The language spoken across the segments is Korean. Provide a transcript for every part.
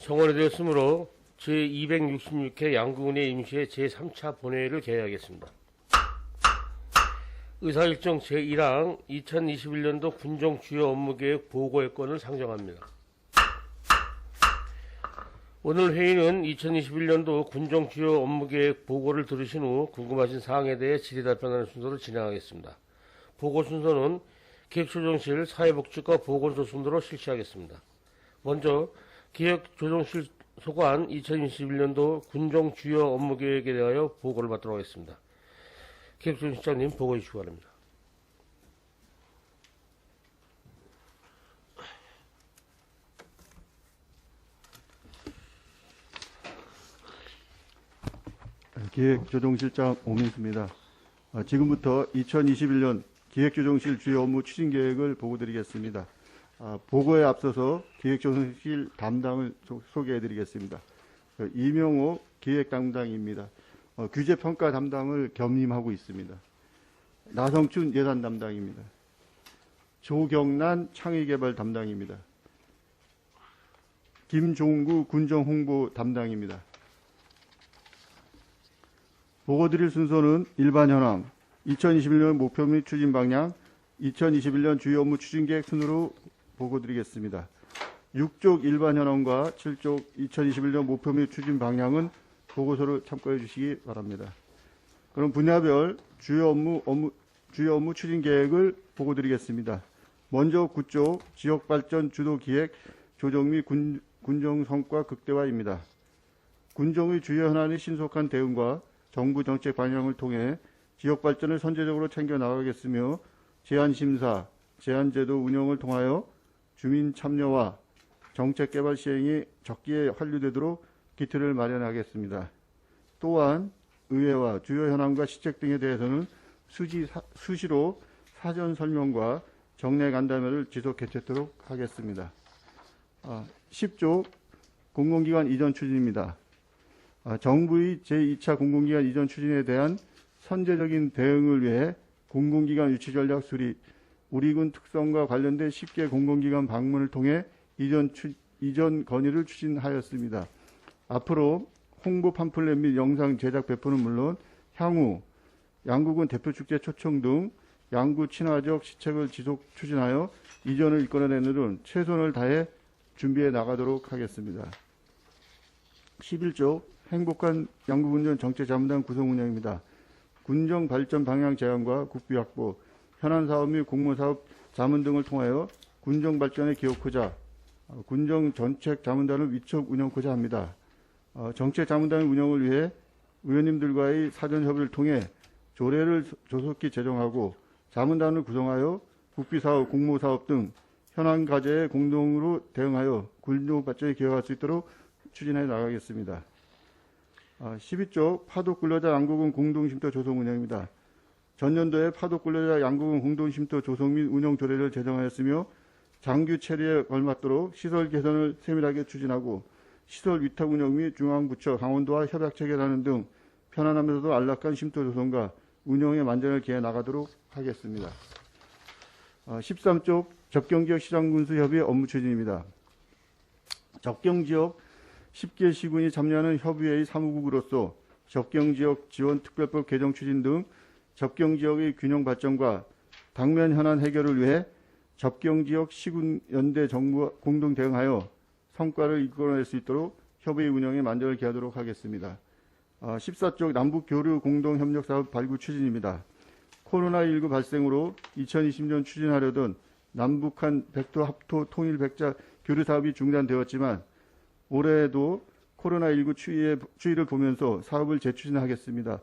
성원이 되었으므로 제266회 양구군의 임시회 제3차 본회의를 개회하겠습니다. 의사일정 제1항 2021년도 군정 주요 업무계획 보고의 건을 상정합니다. 오늘 회의는 2021년도 군정 주요 업무계획 보고를 들으신 후 궁금하신 사항에 대해 질의답변하는 순서로 진행하겠습니다. 보고 순서는 기획조정실 사회복지과 보건소 순서로 실시하겠습니다. 먼저 기획조정실 소관 2021년도 군정 주요 업무계획에 대하여 보고를 받도록 하겠습니다. 기획조정실장님 보고해 주시기 바랍니다. 기획조정실장 오민수입니다. 지금부터 2021년 기획조정실 주요 업무 추진계획을 보고드리겠습니다. 보고에 앞서서 기획조정실 담당을 소개해드리겠습니다. 이명호 기획담당입니다. 규제평가 담당을 겸임하고 있습니다. 나성춘 예산 담당입니다. 조경란 창의개발 담당입니다. 김종구 군정홍보 담당입니다. 보고드릴 순서는 일반 현황, 2021년 목표 및 추진 방향, 2021년 주요 업무 추진계획 순으로 보고드리겠습니다. 6쪽 일반 현황과 7쪽 2021년 목표 및 추진 방향은 보고서를 참고해 주시기 바랍니다. 그럼 분야별 주요 업무 추진 계획을 보고드리겠습니다. 먼저 9쪽 지역발전 주도 기획 조정 및 군정 성과 극대화입니다. 군정의 주요 현안의 신속한 대응과 정부 정책 반영을 통해 지역 발전을 선제적으로 챙겨 나가겠으며 제안심사, 제안제도 운영을 통하여 주민 참여와 정책 개발 시행이 적기에 완료되도록 기틀을 마련하겠습니다. 또한 의회와 주요 현황과 시책 등에 대해서는 수시로 사전 설명과 정례 간담회를 지속 개최토록 하겠습니다. 10조 공공기관 이전 추진입니다. 정부의 제2차 공공기관 이전 추진에 대한 선제적인 대응을 위해 공공기관 유치 전략 수립, 우리군 특성과 관련된 10개 공공기관 방문을 통해 이전 건의를 추진하였습니다. 앞으로 홍보 팜플렛 및 영상 제작 배포는 물론 향후 양구군 대표축제 초청 등 양구 친화적 시책을 지속 추진하여 이전을 이끌어내는 최선을 다해 준비해 나가도록 하겠습니다. 11조 행복한 양구군전 정책자문단 구성 운영입니다. 군정 발전 방향 제안과 국비 확보, 현안 사업 및 공모사업 자문 등을 통하여 군정 발전에 기여하고자 군정 정책 자문단을 위촉 운영하고자 합니다. 정책 자문단 운영을 위해 의원님들과의 사전 협의를 통해 조례를 조속히 제정하고 자문단을 구성하여 국비사업, 공모사업 등 현안 과제에 공동으로 대응하여 군정 발전에 기여할 수 있도록 추진해 나가겠습니다. 12조 파독근로자 양구군 공동쉼터 조성 운영입니다. 전년도에 파독근로자 양구군 공동쉼터 조성 및 운영 조례를 제정하였으며 장규 체리에 걸맞도록 시설 개선을 세밀하게 추진하고 시설 위탁 운영 및 중앙부처 강원도와 협약 체결하는 등 편안하면서도 안락한 쉼터 조성과 운영에 만전을 기해 나가도록 하겠습니다. 13조 접경지역 시장군수협의 업무 추진입니다. 접경지역 10개 시군이 참여하는 협의회의 사무국으로서 접경지역 지원특별법 개정 추진 등 접경지역의 균형 발전과 당면 현안 해결을 위해 접경지역 시군 연대 정부와 공동 대응하여 성과를 이끌어낼 수 있도록 협의회 운영에 만전을 기하도록 하겠습니다. 14쪽 남북교류 공동협력사업 발굴 추진입니다. 코로나19 발생으로 2020년 추진하려던 남북한 백도 합토 통일 백자 교류 사업이 중단되었지만 올해에도 코로나19 추이를 보면서 사업을 재추진하겠습니다.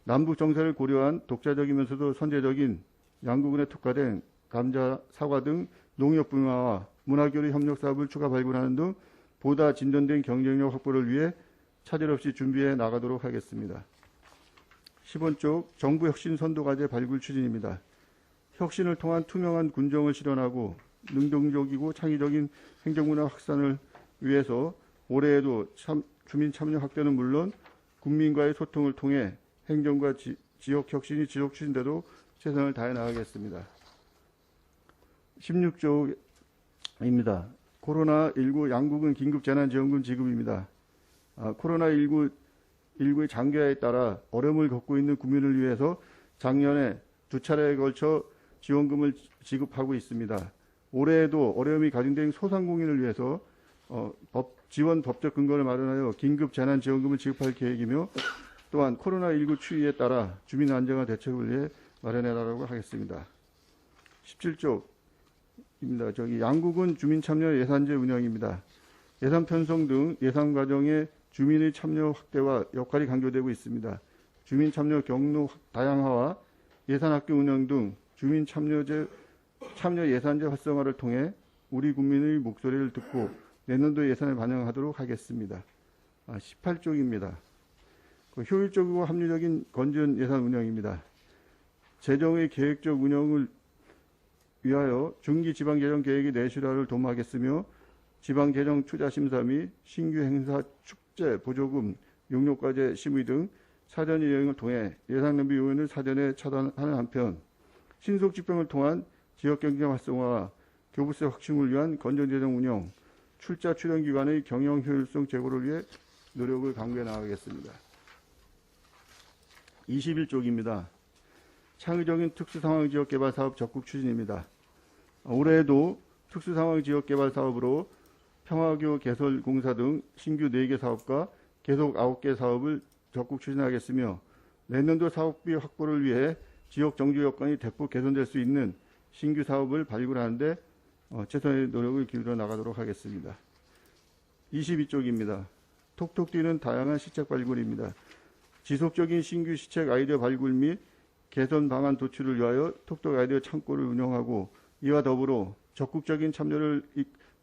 남북 정세를 고려한 독자적이면서도 선제적인 양구군에 특화된 감자, 사과 등 농협 분야와 문화교류 협력 사업을 추가 발굴하는 등 보다 진전된 경쟁력 확보를 위해 차질 없이 준비해 나가도록 하겠습니다. 10번 정부 혁신 선도과제 발굴 추진입니다. 혁신을 통한 투명한 군정을 실현하고 능동적이고 창의적인 행정문화 확산을 위해서 올해에도 주민 참여 확대는 물론 국민과의 소통을 통해 행정과 지역 혁신이 지속 추진되도록 최선을 다해 나가겠습니다. 16조입니다. 코로나19 양국은 긴급재난지원금 지급입니다. 코로나19의 장기화에 따라 어려움을 겪고 있는 국민을 위해서 작년에 두 차례에 걸쳐 지원금을 지급하고 있습니다. 올해에도 어려움이 가중된 소상공인을 위해서 지원 법적 근거를 마련하여 긴급재난지원금을 지급할 계획이며 또한 코로나19 추이에 따라 주민 안정화 대책을 위해 마련해달라고 하겠습니다. 17조입니다. 양국은 주민참여 예산제 운영입니다. 예산 편성 등 예산 과정에 주민의 참여 확대와 역할이 강조되고 있습니다. 주민 참여 경로 다양화와 예산학교 운영 등 주민 참여 예산제 활성화를 통해 우리 국민의 목소리를 듣고 내년도 예산에 반영하도록 하겠습니다. 18조입니다. 효율적이고 합리적인 건전 예산 운영입니다. 재정의 계획적 운영을 위하여 중기 지방재정 계획의 내실화를 도모하겠으며 지방재정 투자심사 및 신규 행사 축제 보조금 용역과제 심의 등 사전 여행을 통해 예산 낭비 요인을 사전에 차단하는 한편 신속 집행을 통한 지역경제 활성화와 교부세 확충을 위한 건전재정 운영, 출자 출연기관의 경영 효율성 제고를 위해 노력을 강구해 나가겠습니다. 21조입니다. 창의적인 특수상황지역개발사업 적극 추진입니다. 올해에도 특수상황지역개발 사업으로 평화교 개설공사 등 신규 4개 사업과 계속 9개 사업을 적극 추진하겠으며 내년도 사업비 확보를 위해 지역 정주 여건이 대폭 개선될 수 있는 신규 사업을 발굴하는 데 최선의 노력을 기울여 나가도록 하겠습니다. 22쪽입니다. 톡톡 튀는 다양한 시책 발굴입니다. 지속적인 신규 시책 아이디어 발굴 및 개선 방안 도출을 위하여 톡톡 아이디어 창고를 운영하고 이와 더불어 적극적인 참여를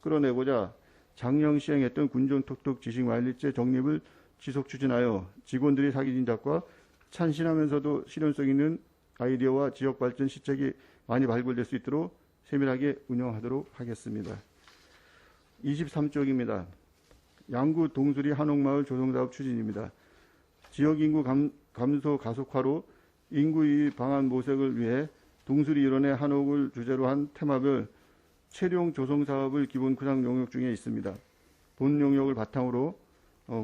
끌어내고자 작년 시행했던 군정 톡톡 지식 마일리지 정립을 지속 추진하여 직원들이 사기진 작과 찬신하면서도 실현성 있는 아이디어와 지역 발전 시책이 많이 발굴될 수 있도록 세밀하게 운영하도록 하겠습니다. 23쪽입니다. 양구 동수리 한옥마을 조성사업 추진입니다. 지역 인구 감소 가속화로 인구 이익 방안 모색을 위해 동수리 일원의 한옥을 주제로 한 테마별 체룡 조성 사업을 기본 구상 용역 중에 있습니다. 본 용역을 바탕으로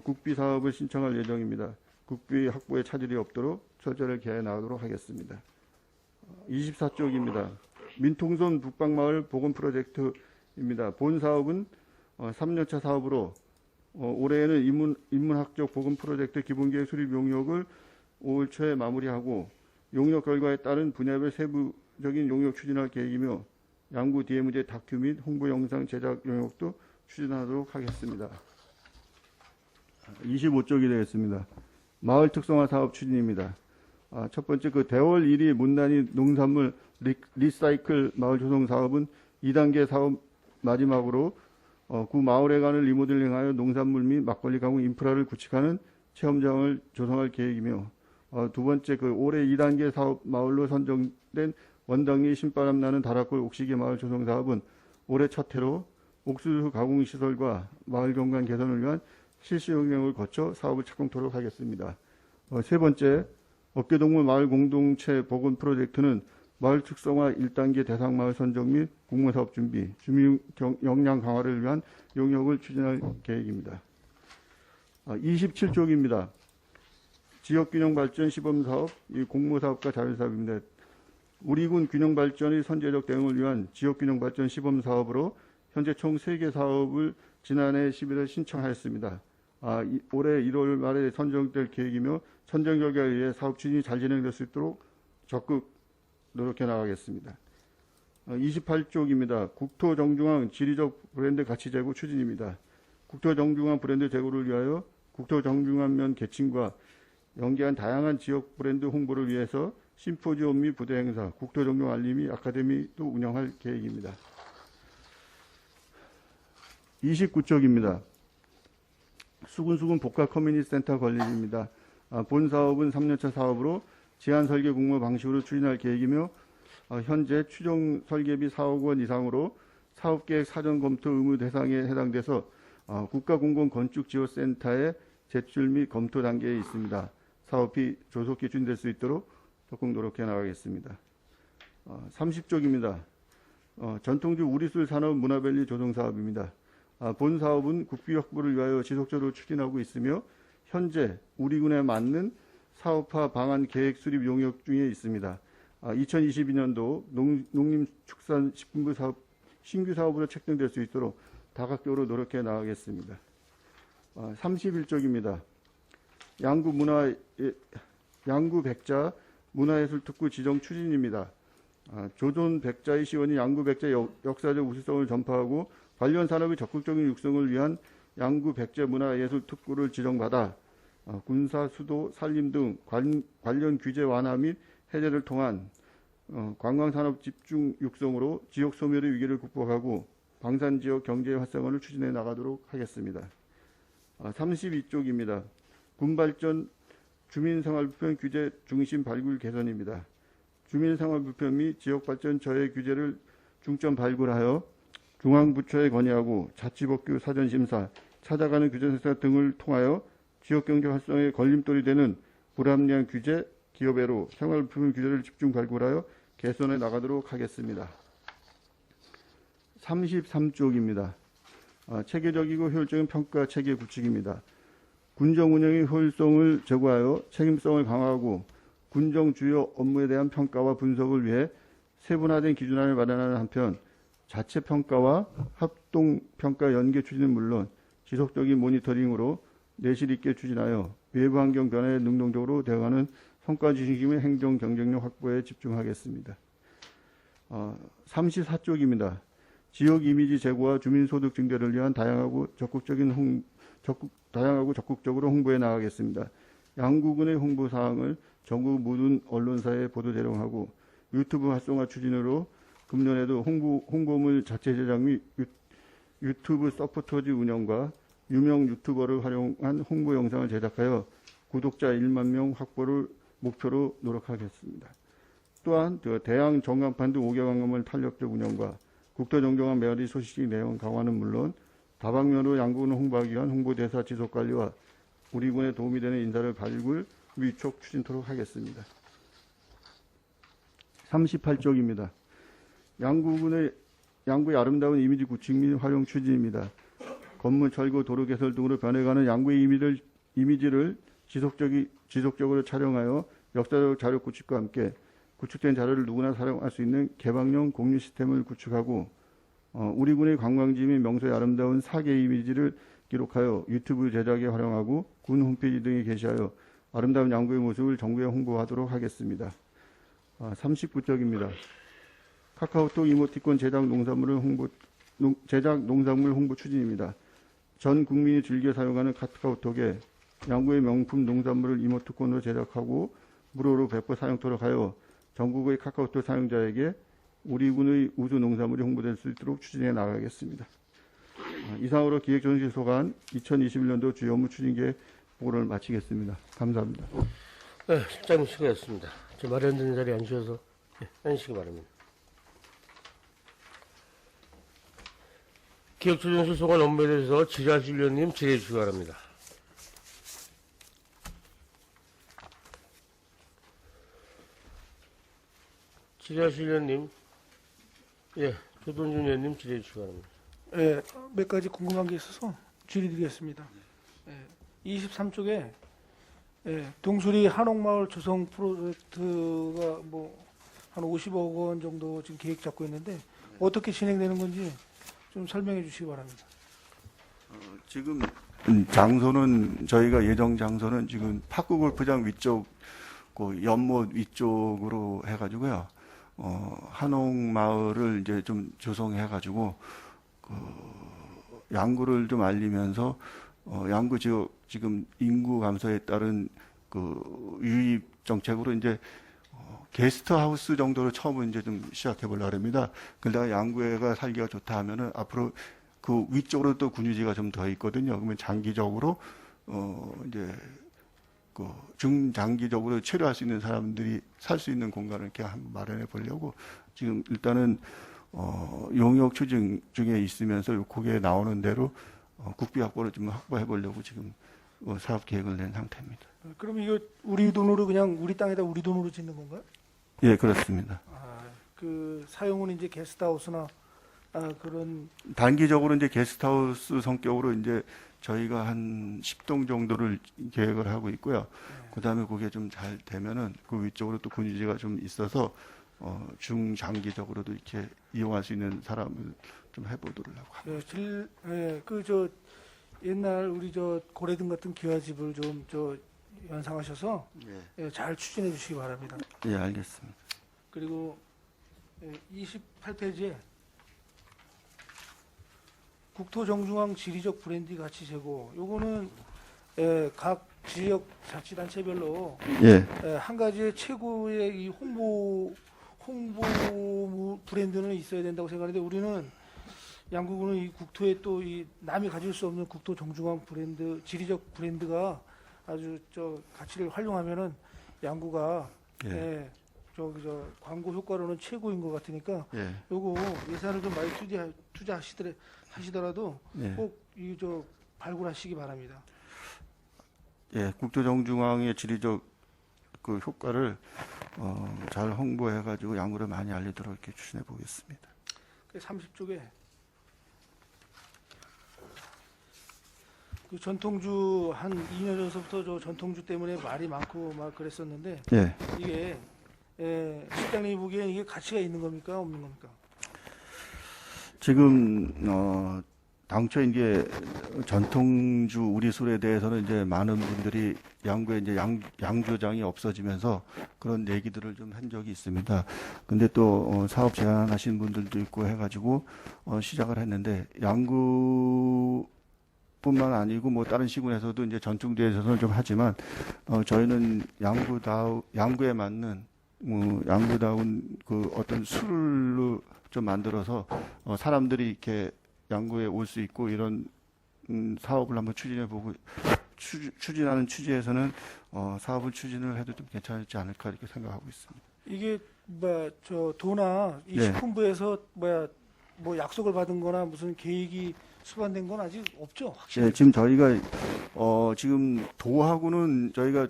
국비 사업을 신청할 예정입니다. 국비 확보에 차질이 없도록 철저히 개해 나가도록 하겠습니다. 24쪽입니다. 민통선 북방마을 복원 프로젝트입니다. 본 사업은 3년차 사업으로 올해에는 인문학적 복원 프로젝트 기본계획 수립 용역을 5월 초에 마무리하고 용역 결과에 따른 분야별 세부적인 용역 추진할 계획이며 양구 DMZ 다큐 및 홍보 영상 제작 용역도 추진하도록 하겠습니다. 25쪽이 되겠습니다. 마을 특성화 사업 추진입니다. 첫 번째 대월 1위 문단위 농산물 리사이클 마을 조성 사업은 2단계 사업 마지막으로 구 마을회관을 리모델링하여 농산물 및 막걸리 가공 인프라를 구축하는 체험장을 조성할 계획이며 두 번째 올해 2단계 사업 마을로 선정된 원당리 신바람 나는 다락골 옥시계 마을 조성 사업은 올해 첫 해로 옥수수 가공 시설과 마을 경관 개선을 위한 실시 용역을 거쳐 사업을 착공토록 하겠습니다. 세 번째 어깨동물 마을 공동체 복원 프로젝트는 마을 특성화 1단계 대상 마을 선정 및 공모사업 준비, 주민 역량 강화를 위한 용역을 추진할 계획입니다. 27쪽입니다. 지역균형발전 시범사업, 공모사업과 자율사업입니다. 우리 군 균형발전의 선제적 대응을 위한 지역균형발전 시범사업으로 현재 총 3개 사업을 지난해 11월 신청하였습니다. 올해 1월 말에 선정될 계획이며 선정 결과에 의해 사업 추진이 잘 진행될 수 있도록 적극 노력해 나가겠습니다. 28쪽입니다. 국토정중앙 지리적 브랜드 가치 제고 추진입니다. 국토정중앙 브랜드 제고를 위하여 국토정중앙면 개칭과 연계한 다양한 지역 브랜드 홍보를 위해서 심포지엄 및 부대 행사, 국토정중 알림이 아카데미도 운영할 계획입니다. 29쪽입니다. 수군수군 복합 커뮤니티 센터 건립입니다. 본 사업은 3년차 사업으로 제한 설계 공모 방식으로 추진할 계획이며 현재 추정 설계비 4억 원 이상으로 사업계획 사전 검토 의무 대상에 해당돼서 국가공공건축지원센터의 제출 및 검토 단계에 있습니다. 사업이 조속히 추진될 수 있도록 적극 노력해 나가겠습니다. 30쪽입니다. 전통주 우리술 산업 문화밸리 조성 사업입니다. 본 사업은 국비 확보를 위하여 지속적으로 추진하고 있으며 현재 우리 군에 맞는 사업화 방안 계획 수립 용역 중에 있습니다. 2022년도 농림축산식품부 사업 신규 사업으로 책정될 수 있도록 다각적으로 노력해 나가겠습니다. 31쪽입니다. 양구 백자 문화예술특구 지정 추진입니다. 조선 백자의 시원이 양구 백자의 역사적 우수성을 전파하고 관련 산업의 적극적인 육성을 위한 양구 백제 문화예술특구를 지정받아 군사, 수도, 산림 등 관련 규제 완화 및 해제를 통한 관광산업 집중 육성으로 지역 소멸의 위기를 극복하고 방산지역 경제 활성화를 추진해 나가도록 하겠습니다. 32쪽입니다. 군발전 주민생활불편 규제 중심 발굴 개선입니다. 주민생활불편 및 지역발전 저해 규제를 중점 발굴하여 중앙부처에 건의하고 자치법규 사전심사, 찾아가는 규제센터 등을 통하여 지역경제 활성화에 걸림돌이 되는 불합리한 규제, 기업애로 생활불편 규제를 집중 발굴하여 개선해 나가도록 하겠습니다. 33쪽입니다. 체계적이고 효율적인 평가 체계 구축입니다. 군정 운영의 효율성을 제고하여 책임성을 강화하고 군정 주요 업무에 대한 평가와 분석을 위해 세분화된 기준안을 마련하는 한편 자체 평가와 합동 평가 연계 추진은 물론 지속적인 모니터링으로 내실 있게 추진하여 외부 환경 변화에 능동적으로 대응하는 성과 중심의 행정 경쟁력 확보에 집중하겠습니다. 34쪽입니다. 지역 이미지 제고와 주민 소득 증대를 위한 다양하고 적극적으로 홍보해 나가겠습니다. 양구군의 홍보 사항을 전국 모든 언론사에 보도 대령하고 유튜브 활성화 추진으로 금년에도 홍보물 자체 제작 및 유튜브 서포터즈 운영과 유명 유튜버를 활용한 홍보 영상을 제작하여 구독자 1만 명 확보를 목표로 노력하겠습니다. 또한 대양 전광판 등 5개 관광물 탄력적 운영과 국토정경화 메아리 소식지 내용 강화는 물론 다방면으로 양구군을 홍보하기 위한 홍보대사 지속관리와 우리 군에 도움이 되는 인사를 발굴, 위촉 추진토록 하겠습니다. 38쪽입니다. 양구의 아름다운 이미지 구축 및 활용 추진입니다. 건물, 철거, 도로 개설 등으로 변해가는 양구의 이미지를 지속적으로 촬영하여 역사적 자료 구축과 함께 구축된 자료를 누구나 사용할 수 있는 개방형 공유 시스템을 구축하고 우리 군의 관광지 및 명소의 아름다운 사계 이미지를 기록하여 유튜브 제작에 활용하고 군 홈페이지 등에 게시하여 아름다운 양구의 모습을 전국에 홍보하도록 하겠습니다. 39쪽입니다. 카카오톡 이모티콘 제작 농산물 홍보 추진입니다. 전 국민이 즐겨 사용하는 카카오톡에 양구의 명품 농산물을 이모티콘으로 제작하고 무료로 배포 사용토록 하여 전국의 카카오톡 사용자에게 우리 군의 우수 농산물이 홍보될 수 있도록 추진해 나가겠습니다. 이상으로 기획조정실소관 2021년도 주요 업무 추진 계획 보고를 마치겠습니다. 감사합니다. 네, 실장님 수고하셨습니다. 마련된 자리에 앉으셔서 앉으시기 바랍니다. 기획조정실소관 업무에 대해서 지라실 위원님 질의해 주시기 바랍니다. 지라실 위원님, 조동준 위원님 질의해 주시기 바랍니다. 몇 가지 궁금한 게 있어서 질의드리겠습니다. 23쪽에 동수리 한옥마을 조성 프로젝트가 한 50억 원 정도 지금 계획 잡고 있는데 어떻게 진행되는 건지 좀 설명해 주시기 바랍니다. 지금 장소는 저희가 예정 장소는 지금 파크 골프장 위쪽 연못 위쪽으로 해가지고요. 한옥마을을 이제 좀 조성해가지고 양구를 좀 알리면서 양구 지역 지금 인구 감소에 따른 유입 정책으로 이제 게스트하우스 정도로 처음은 이제 좀 시작해 보려고 합니다. 그러다가 양구가 살기가 좋다 하면은 앞으로 그 위쪽으로 또 군유지가 좀 더 있거든요. 그러면 장기적으로 이제 중장기적으로 체류할 수 있는 사람들이 살 수 있는 공간을 이렇게 한번 마련해 보려고 지금 일단은 용역 추진 중에 있으면서 거기에 나오는 대로 국비 확보를 좀 확보해 보려고 지금 사업 계획을 낸 상태입니다. 그럼 이거 우리 돈으로 그냥 우리 땅에다 우리 돈으로 짓는 건가요? 예, 그렇습니다. 그 사용은 이제 게스트하우스나 그런 단기적으로 이제 게스트하우스 성격으로 이제 저희가 한 10동 정도를 계획을 하고 있고요. 그다음에 그게 좀 잘 되면은 그 위쪽으로 또 군유지가 좀 있어서 중장기적으로도 이렇게 이용할 수 있는 사람을 좀 해보도록 하고 합니다. 그저 옛날 우리 저 고래등 같은 기와집을 좀 저 연상하셔서 잘 추진해 주시기 바랍니다. 예, 알겠습니다. 그리고 28페이지에 국토정중앙 지리적 브랜드 가치 제고 요거는 각 지역 자치단체별로 예, 한 가지의 최고의 이 홍보 브랜드는 있어야 된다고 생각하는데 우리는 양구군은 이 국토에 또 이 남이 가질 수 없는 국토 정중앙 브랜드 지리적 브랜드가 아주 저 가치를 활용하면은 양구가 저 광고 효과로는 최고인 것 같으니까 요거 예산을 좀 많이 투자하시더라도 꼭 이 저 발굴하시기 바랍니다. 예, 국토정중앙의 지리적 그 효과를 잘 홍보해가지고 양구를 많이 알리도록 이렇게 추진해 보겠습니다. 30쪽에 그 전통주 한 2년 전서부터 저 전통주 때문에 말이 많고 막 그랬었는데 예, 이게 실장님이 보기엔 이게 가치가 있는 겁니까 없는 겁니까? 지금 당초 이제 전통주 우리 술에 대해서는 이제 많은 분들이 양구에 이제 양조장이 없어지면서 그런 얘기들을 좀 한 적이 있습니다. 근데 또 사업 제안하신 분들도 있고 해가지고 시작을 했는데 양구뿐만 아니고 뭐 다른 시군에서도 이제 전통주에서는 좀 하지만 저희는 양구에 맞는 양구다운 그 어떤 술로 좀 만들어서 사람들이 이렇게 양구에 올 수 있고 이런 사업을 한번 추진해보고 추진하는 취지에서는 사업을 추진을 해도 좀 괜찮지 않을까 이렇게 생각하고 있습니다. 이게 저 도나 이 식품부에서 뭐 약속을 받은거나 무슨 계획이 수반된 건 아직 없죠? 확실히. 네, 지금 저희가 지금 도하구는 저희가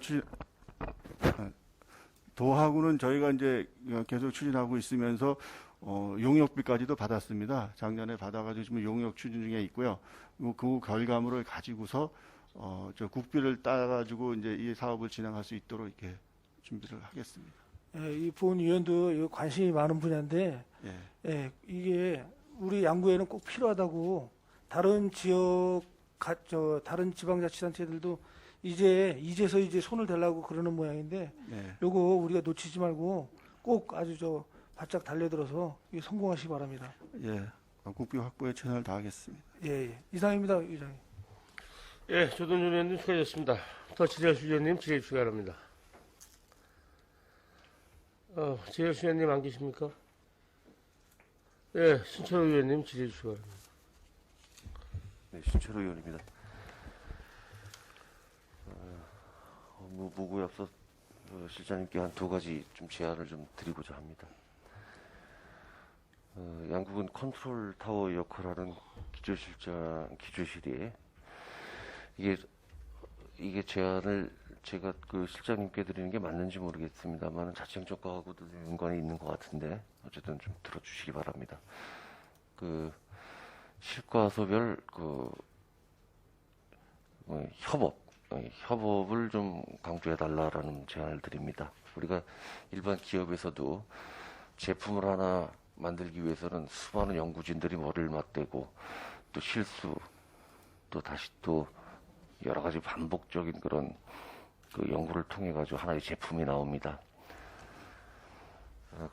이제 계속 추진하고 있으면서 용역비까지도 받았습니다. 작년에 받아가지고 지금 용역 추진 중에 있고요. 그 결과물을 가지고서 저 국비를 따가지고 이제 이 사업을 진행할 수 있도록 이렇게 준비를 하겠습니다. 이 보훈위원도 관심이 많은 분야인데 이게 우리 양구에는 꼭 필요하다고 다른 지역 다른 지방자치단체들도 이제서 손을 대려고 그러는 모양인데 요거 우리가 놓치지 말고 꼭 아주 바짝 달려들어서 이게 성공하시기 바랍니다. 예, 국비 확보에 최선을 다하겠습니다. 이상입니다, 의장님. 예, 조동준 의원님 수고하셨습니다. 더 지혜수 의원님 질의 주시 바랍니다. 지혜수 의원님 안 계십니까? 예, 신철호 의원님 질의 주시 바랍니다. 네, 신철호 의원입니다. 무구에 앞서 실장님께 한 두 가지 좀 제안을 좀 드리고자 합니다. 양국은 컨트롤 타워 역할하는 기조실이 이게 제안을 제가 그 실장님께 드리는 게 맞는지 모르겠습니다만 자치행정과하고도 연관이 있는 것 같은데 어쨌든 좀 들어주시기 바랍니다. 그 실과소별 협업을 좀 강조해달라라는 제안을 드립니다. 우리가 일반 기업에서도 제품을 하나 만들기 위해서는 수많은 연구진들이 머리를 맞대고 또 실수 또 다시 또 여러 가지 반복적인 그런 그 연구를 통해 가지고 하나의 제품이 나옵니다.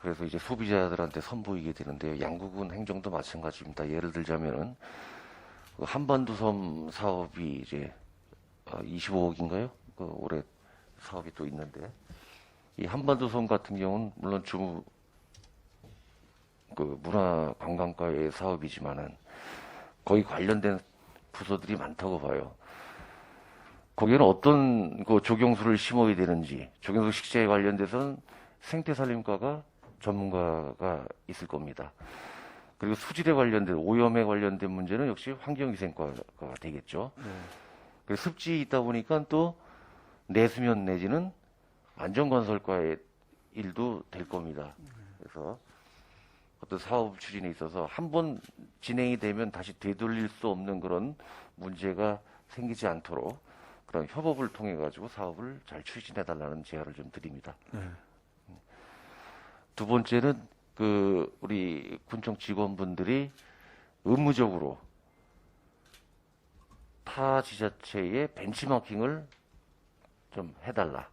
그래서 이제 소비자들한테 선보이게 되는데요. 양구군 행정도 마찬가지입니다. 예를 들자면은 그 한반도섬 사업이 이제 25억인가요? 그 올해 사업이 또 있는데 이 한반도섬 같은 경우는 물론 그 문화관광과의 사업이지만은 거의 관련된 부서들이 많다고 봐요. 거기는 어떤 그 조경수를 심어야 되는지, 조경수 식재에 관련돼서는 생태산림과가 전문가가 있을 겁니다. 그리고 수질에 관련된, 오염에 관련된 문제는 역시 환경위생과가 되겠죠. 그리고 습지 있다 보니까 또 내수면 내지는 안전건설과의 일도 될 겁니다. 그래서 어떤 사업 추진에 있어서 한 번 진행이 되면 다시 되돌릴 수 없는 그런 문제가 생기지 않도록 그런 협업을 통해 가지고 사업을 잘 추진해 달라는 제안을 좀 드립니다. 네. 두 번째는 우리 군청 직원분들이 의무적으로 타 지자체의 벤치마킹을 좀 해달라.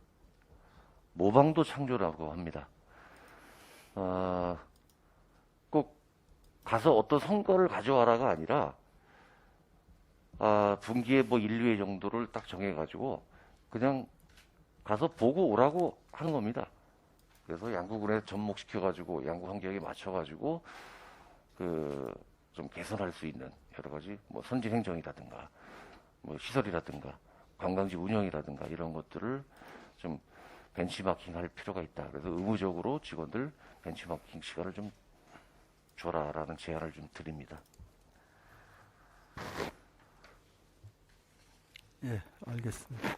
모방도 창조라고 합니다. 꼭 가서 어떤 성과를 가져와라가 아니라 분기에 뭐 1, 2회 정도를 딱 정해가지고 그냥 가서 보고 오라고 하는 겁니다. 그래서 양구군에 접목시켜가지고 양구 환경에 맞춰가지고 좀 개선할 수 있는 여러 가지 뭐 선진 행정이라든가 뭐 시설이라든가 관광지 운영이라든가 이런 것들을 좀 벤치마킹할 필요가 있다. 그래서 의무적으로 직원들 벤치마킹 시간을 좀 줘라라는 제안을 좀 드립니다. 예, 알겠습니다.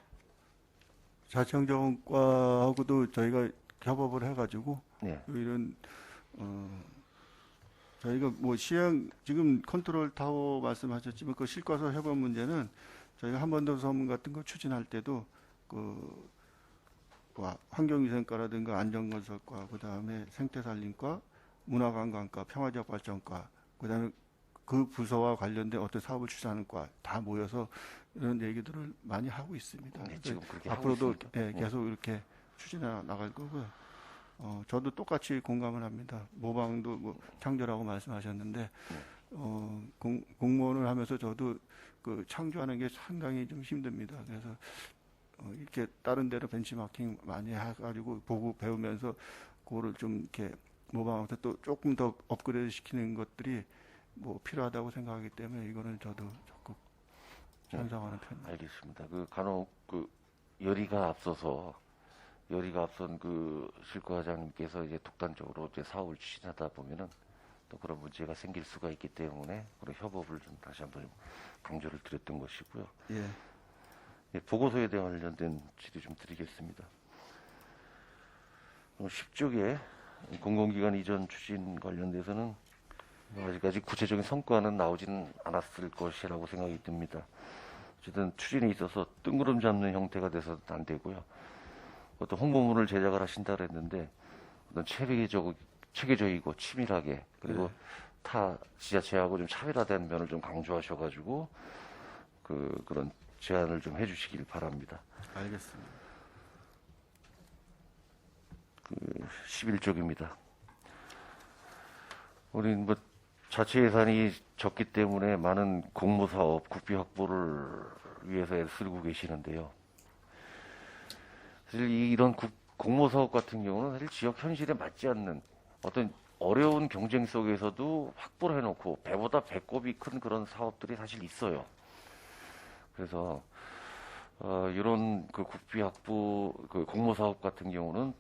자치행정과하고도 저희가 협업을 해가지고 네. 이런 저희가 뭐 시행 지금 컨트롤 타워 말씀하셨지만 그 실과서 협업 문제는 저희가 한반도 서문 같은 거 추진할 때도 환경위생과라든가 안전건설과 그다음에 생태산림과 문화관광과 평화지역발전과 그다음에 그 부서와 관련된 어떤 사업을 추진하는 과 다 모여서 이런 얘기들을 많이 하고 있습니다. 네, 지금 그렇게 앞으로도 하고 있습니다. 예, 계속 이렇게 추진해 나갈 거고요. 저도 똑같이 공감을 합니다. 모방도 뭐 창조라고 말씀하셨는데 공무원을 하면서 저도 그 창조하는 게 상당히 좀 힘듭니다. 그래서 이렇게 다른 데로 벤치마킹 많이 해가지고 보고 배우면서 그거를 좀 이렇게 모방하면서 또 조금 더 업그레이드 시키는 것들이 뭐 필요하다고 생각하기 때문에 이거는 저도 적극 찬성하는 편입니다. 알겠습니다. 간혹 열의가 앞선 실과장님께서 이제 독단적으로 이제 사업을 추진하다 보면은 또 그런 문제가 생길 수가 있기 때문에 그런 협업을 좀 다시 한번 좀 강조를 드렸던 것이고요. 예, 예, 보고서에 대한 관련된 질의 좀 드리겠습니다. 10쪽에 공공기관 이전 추진 관련돼서는 아직까지 구체적인 성과는 나오지는 않았을 것이라고 생각이 듭니다. 어쨌든 추진에 있어서 뜬구름 잡는 형태가 돼서는 안 되고요. 어떤 홍보문을 제작을 하신다 그랬는데 어떤 체계적이고 치밀하게 그리고 타 지자체하고 좀 차별화된 면을 좀 강조하셔가지고 그런 제안을 좀 해주시길 바랍니다. 알겠습니다. 11쪽입니다. 우린 뭐 자체 예산이 적기 때문에 많은 공모사업, 국비 확보를 위해서 애쓰고 계시는데요. 사실 이런 공모사업 같은 경우는 사실 지역 현실에 맞지 않는 어떤 어려운 경쟁 속에서도 확보를 해놓고 배보다 배꼽이 큰 그런 사업들이 사실 있어요. 그래서 이런 국비 확보 공모사업 같은 경우는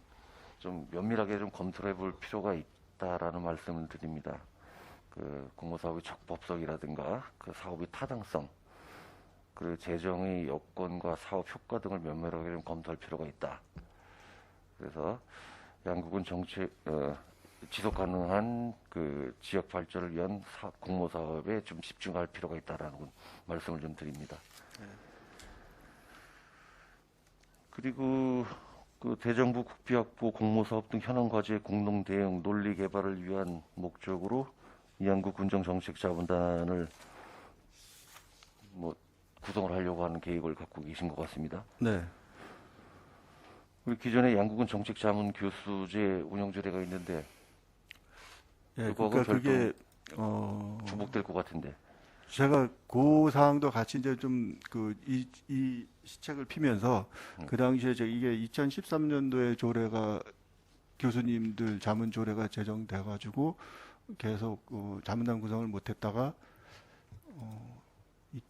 좀 면밀하게 좀 검토해 볼 필요가 있다라는 말씀을 드립니다. 공모사업의 적법성이라든가 사업의 타당성, 그리고 재정의 여건과 사업 효과 등을 면밀하게 좀 검토할 필요가 있다. 그래서 양국은 지속 가능한 지역 발전을 위한 공모사업에 좀 집중할 필요가 있다라는 말씀을 좀 드립니다. 그리고 대정부 국비확보 공모사업 등 현안 과제의 공동 대응 논리 개발을 위한 목적으로 이양구 군정정책자문단을 구성을 하려고 하는 계획을 갖고 계신 것 같습니다. 네. 우리 기존에 양구군 정책자문 교수제 운영조례가 있는데 예, 그거하고 그러니까 그게 주목될 것 같은데. 제가 그 사항도 같이 이제 좀 이 시책을 피면서 그 당시에 이게 2013년도에 조례가 교수님들 자문 조례가 제정돼 가지고 계속 자문단 구성을 못했다가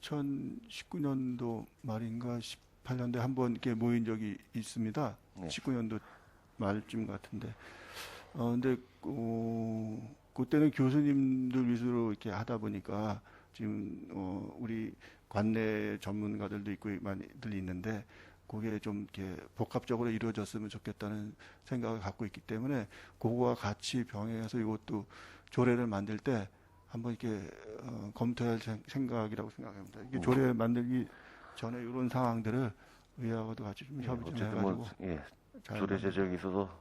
2019년도 말인가 18년도에 한번 이렇게 모인 적이 있습니다. 네. 19년도 말쯤 같은데. 근데 그때는 교수님들 위주로 이렇게 하다 보니까 지금 우리 관내 전문가들도 있고 많이들 있는데 그게 좀 이렇게 복합적으로 이루어졌으면 좋겠다는 생각을 갖고 있기 때문에 그거와 같이 병행해서 이것도 조례를 만들 때 한번 이렇게 검토할 생각이라고 생각합니다. 이게 조례 만들기 전에 이런 상황들을 의회하고도 같이 좀 협의 좀 어쨌든 해가지고 뭐 잘 조례 제정에 있어서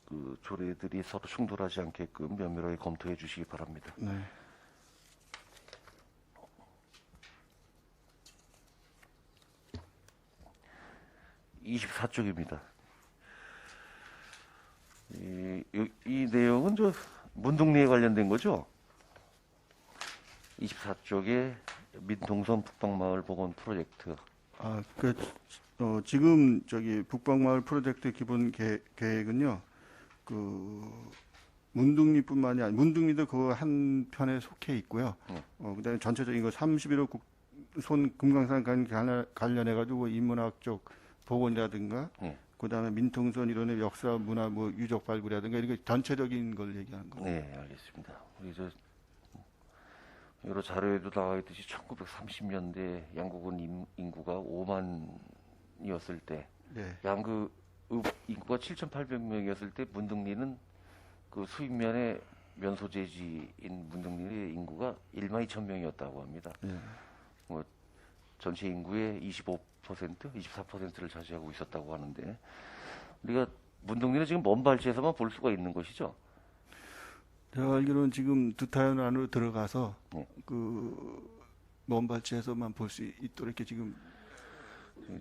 그 조례들이 서로 충돌하지 않게끔 면밀하게 검토해 주시기 바랍니다. 네. 이 24쪽입니다. 이 내용은 저 문동리에 관련된 거죠? 24쪽에 민동선 북방마을 복원 프로젝트. 지금 저기 북방마을 프로젝트 기본 계획은요, 문둥리뿐만이 아니라 문둥리도 그 한 편에 속해 있고요. 그다음에 전체적인 거 31호 손 금강산 관련해 가지고 인문학 쪽 복원이라든가, 그다음에 민통선 이론의 역사 문화 뭐 유적 발굴이라든가 이렇게 전체적인 걸 얘기하는 거예요. 네, 알겠습니다. 우리 저 여러 자료에도 나와 있듯이 1930년대 양구군 인구가 5만이었을 때, 네. 양구 인구가 7,800명이었을 때 문둥리는 그 수입면의 면소재지인 문둥리의 인구가 1만 2천 명이었다고 합니다. 네. 뭐 전체 인구의 25%, 24%를 차지하고 있었다고 하는데, 우리가 문둥리는 지금 먼 발치에서만 볼 수가 있는 것이죠. 제가 알기로는 지금 두타연 안으로 들어가서 네. 먼 발치에서만 볼 수 있도록 이렇게 지금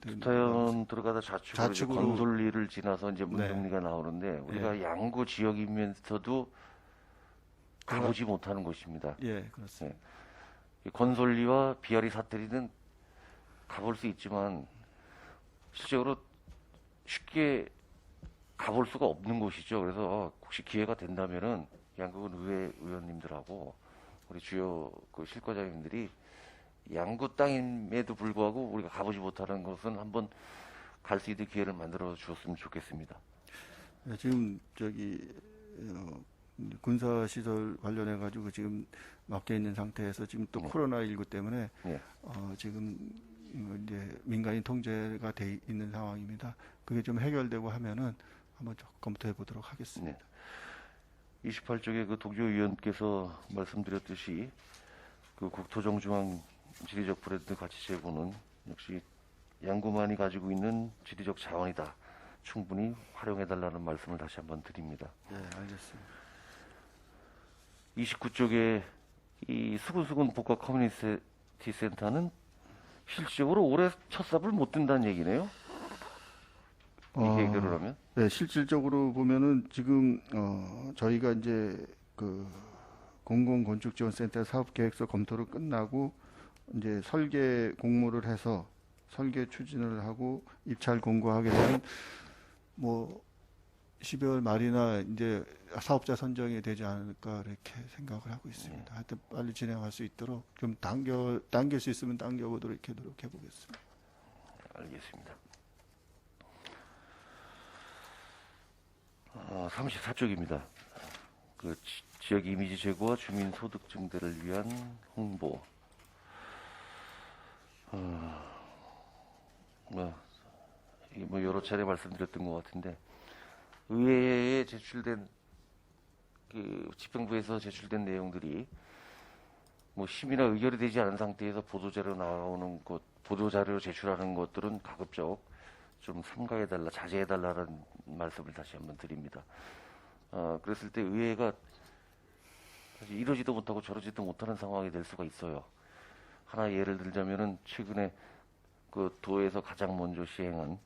두타연 들어가다 좌측으로 이제 좌측으로- 건솔리를 지나서 이제 문둥리가 나오는데, 우리가 양구 지역이면서도 가보지 못하는 곳입니다. 예, 그렇습니다. 이 건솔리와 비아리 사투리는 가볼 수 있지만 실제로 쉽게 가볼 수가 없는 곳이죠. 그래서 혹시 기회가 된다면은 양구군 의회 의원님들하고 우리 주요 그 실과장님들이 양구 땅임에도 불구하고 우리가 가보지 못하는 곳은 한번 갈 수 있는 기회를 만들어 주었으면 좋겠습니다. 네, 지금 군사 시설 관련해 가지고 지금 막혀 있는 상태에서 지금 또 코로나19 때문에 네. 지금 이제 민간인 통제가 돼 있는 상황입니다. 그게 좀 해결되고 하면은 한번 좀 검토해 보도록 하겠습니다. 28쪽에 그 동조 의원께서 말씀드렸듯이 그 국토정중앙 지리적 브랜드 가치 제고는 역시 양구만이 가지고 있는 지리적 자원이다. 충분히 활용해달라는 말씀을 다시 한번 드립니다. 네, 알겠습니다. 29쪽에 이 수군수군 복합 커뮤니티 센터는 실질적으로 올해 첫 삽을 못 든다는 얘기네요. 이 계획대로라면. 네, 실질적으로 보면은 지금 저희가 이제 그 공공건축지원센터 사업계획서 검토를 끝나고 이제 설계 공모를 해서 설계 추진을 하고 입찰 공고하게 되면 뭐 12월 말이나 이제 사업자 선정이 되지 않을까 이렇게 생각을 하고 있습니다. 하여튼 빨리 진행할 수 있도록 좀 당길 수 있으면 당겨보도록 이렇게 노력해 보겠습니다. 알겠습니다. 34쪽입니다. 그 지역 이미지 제고와 주민 소득 증대를 위한 홍보. 이게 뭐 여러 차례 말씀드렸던 것 같은데, 의회에 제출된 그 집행부에서 제출된 내용들이 뭐 심의나 의결이 되지 않은 상태에서 보도자료 나오는 것, 보도자료 제출하는 것들은 가급적 좀 삼가해달라, 자제해달라는 말씀을 다시 한번 드립니다. 그랬을 때 의회가 사실 이러지도 못하고 저러지도 못하는 상황이 될 수가 있어요. 하나 예를 들자면은 최근에 그 도에서 가장 먼저 시행한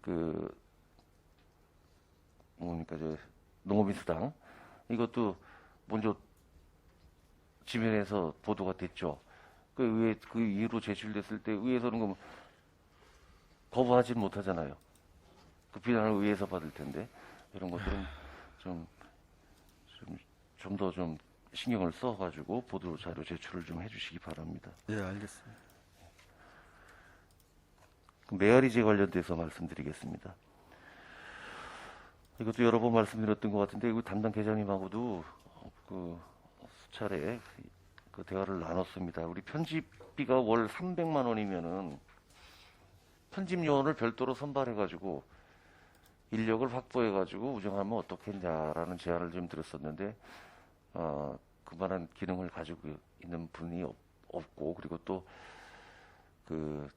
그 뭡니까 저 농업인수당 이것도 먼저 지면에서 보도가 됐죠. 그 의회 그 이후로 제출됐을 때 의회에서는 그럼 거부하지는 못하잖아요. 그 비난을 의회에서 받을 텐데 이런 것들은 좀 더 좀 신경을 써가지고 보도 자료 제출을 좀 해주시기 바랍니다. 네, 알겠습니다. 그 메아리제 관련돼서 말씀드리겠습니다. 이것도 여러 번 말씀드렸던 것 같은데 그 담당 계장님하고도 그 수차례 그 대화를 나눴습니다. 우리 편집비가 월 300만 원이면은 편집 요원을 별도로 선발해가지고 인력을 확보해가지고 운영하면 어떻겠냐라는 제안을 좀 들었었는데 그만한 기능을 가지고 있는 분이 없고, 그리고 또 그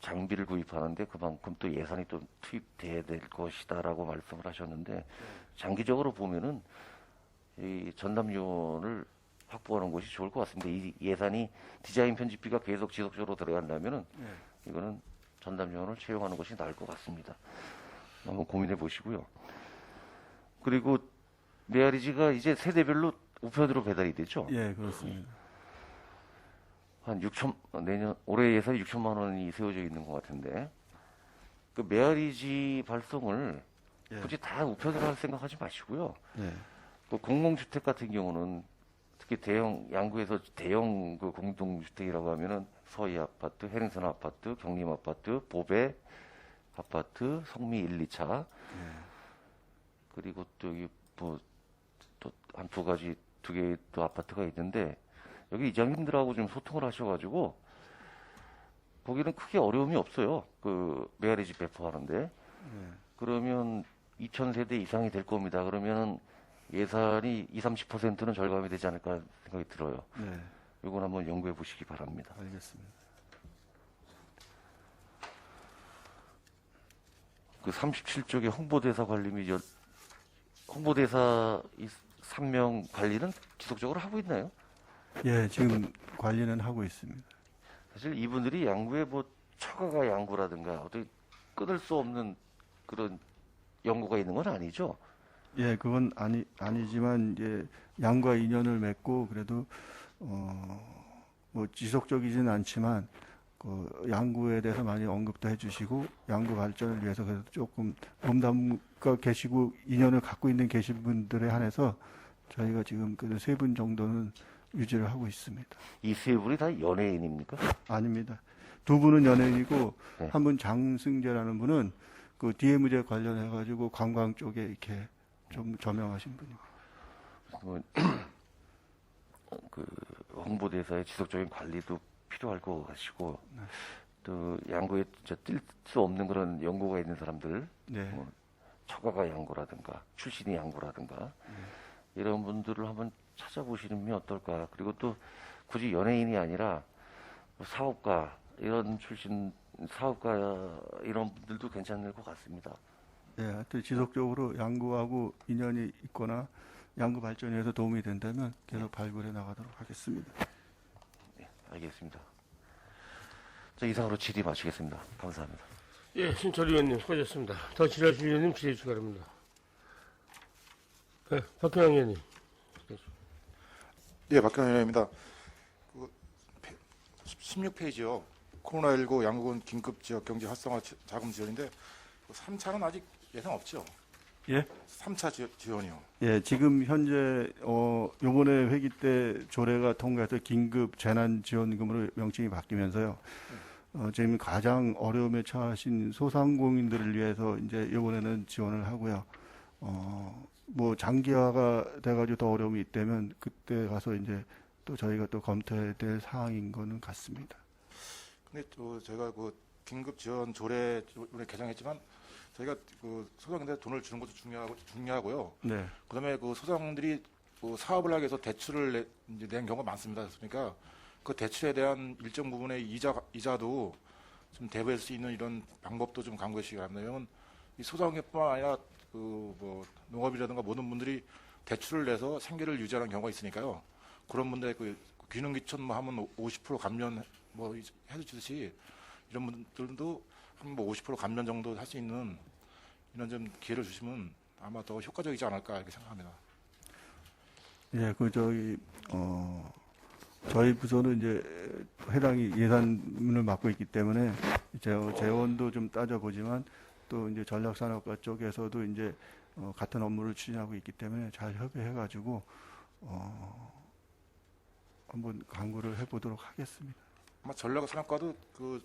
장비를 구입하는데 그만큼 또 예산이 또 투입돼야 될 것이다라고 말씀을 하셨는데, 장기적으로 보면은 이 전담요원을 확보하는 것이 좋을 것 같습니다. 이 예산이 디자인 편집비가 계속 지속적으로 들어간다면은 이거는 전담요원을 채용하는 것이 나을 것 같습니다. 한번 고민해 보시고요. 그리고 메아리지가 이제 세대별로 우편으로 배달이 되죠. 예, 그렇습니다. 한 올해 예산이 6천만 원이 세워져 있는 것 같은데, 그 메아리지 발송을 예. 굳이 다 우편으로 할 생각하지 마시고요. 예. 그 공공주택 같은 경우는 특히 양구에서 대형 그 공동주택이라고 하면은 서희 아파트, 해ring선 아파트, 경림 아파트, 보배 아파트, 성미 1, 2차, 그리고 또 여기 뭐 또 한 두 개 또 아파트가 있는데, 여기 이장님들하고 좀 소통을 하셔가지고 거기는 크게 어려움이 없어요. 그 메아리지 배포하는데. 그러면 2,000세대 이상이 될 겁니다. 그러면 예산이 20-30%는 절감이 되지 않을까 생각이 들어요. 네, 이건 한번 연구해 보시기 바랍니다. 알겠습니다. 그 37쪽의 홍보대사 관리 및 홍보대사 3명 관리는 지속적으로 하고 있나요? 예, 지금 관리는 하고 있습니다. 사실 이분들이 양구에 뭐 처가가 양구라든가 어떻게 끊을 수 없는 그런 연구가 있는 건 아니죠. 예, 그건 아니지만 이제 양과 인연을 맺고 그래도 뭐 지속적이지는 않지만 그 양구에 대해서 많이 언급도 해주시고 양구 발전을 위해서 그래도 조금 몸담가 계시고 인연을 갖고 있는 계신 분들에 한해서 저희가 지금 그 세 분 정도는 유지를 하고 있습니다. 이 세 분이 다 연예인입니까? 아닙니다. 두 분은 연예인이고 네. 한 분 장승재라는 분은 그 DMZ 관련해 가지고 관광 쪽에 이렇게 좀 저명하신 분입니다. 뭐, 그 홍보대사의 지속적인 관리도 필요할 것 같고, 또 양구에 진짜 뛸 수 없는 그런 연구가 있는 사람들, 네. 뭐 처가가 양구라든가 출신이 양구라든가 이런 분들을 한번 찾아보시는 게 어떨까. 그리고 또 굳이 연예인이 아니라 뭐 사업가 이런 출신 사업가 이런 분들도 괜찮을 것 같습니다. 예, 하여튼 지속적으로 양구하고 인연이 있거나 양구 발전에 위해서 도움이 된다면 계속 발굴해 나가도록 하겠습니다. 네, 알겠습니다. 자, 이상으로 질의 마치겠습니다. 감사합니다. 예, 신철 의원님 수고하셨습니다. 더 질의하실 의원님 질의 주시 바랍니다. 네, 박경영 의원님. 예, 박근혜 의원입니다. 16페이지요. 코로나19 양구군 긴급지역 경제 활성화 자금 지원인데 3차는 아직 예상 없죠? 예? 3차 지원이요. 예, 지금 현재 요번에 회기 때 조례가 통과해서 긴급 재난 지원금으로 명칭이 바뀌면서요. 지금 가장 어려움에 처하신 소상공인들을 위해서 이제 요번에는 지원을 하고요. 뭐 장기화가 돼가지고 더 어려움이 있다면 그때 가서 이제 또 저희가 또 검토해야 될 사항인 거는 같습니다. 근데 또 저희가 그 긴급 지원 조례 개정했지만 저희가 그 소상인들 돈을 주는 것도 중요하고요. 네, 그다음에 그 소상들이 그 사업을 하기 위해서 대출을 낸 경우가 많습니다. 그러니까 그 대출에 대한 일정 부분의 이자도 좀 대부할 수 있는 이런 방법도 좀 강구해 주시기 바랍니다. 왜냐하면 이 소상업뿐만 아니라 그 뭐 농업이라든가 모든 분들이 대출을 내서 생계를 유지하는 경우가 있으니까요. 그런 분들의 그 귀농귀촌 뭐 하면 50% 감면 뭐 해주듯이 이런 분들도 한 뭐 50% 감면 정도 할 수 있는 이런 좀 기회를 주시면 아마 더 효과적이지 않을까 이렇게 생각합니다. 예, 저희 부서는 이제 해당이 예산을 맡고 있기 때문에 재원도 좀 따져보지만 또 이제 전략산업과 쪽에서도 이제 같은 업무를 추진하고 있기 때문에 잘 협의해가지고 한번 강구를 해보도록 하겠습니다. 아마 전략산업과도 그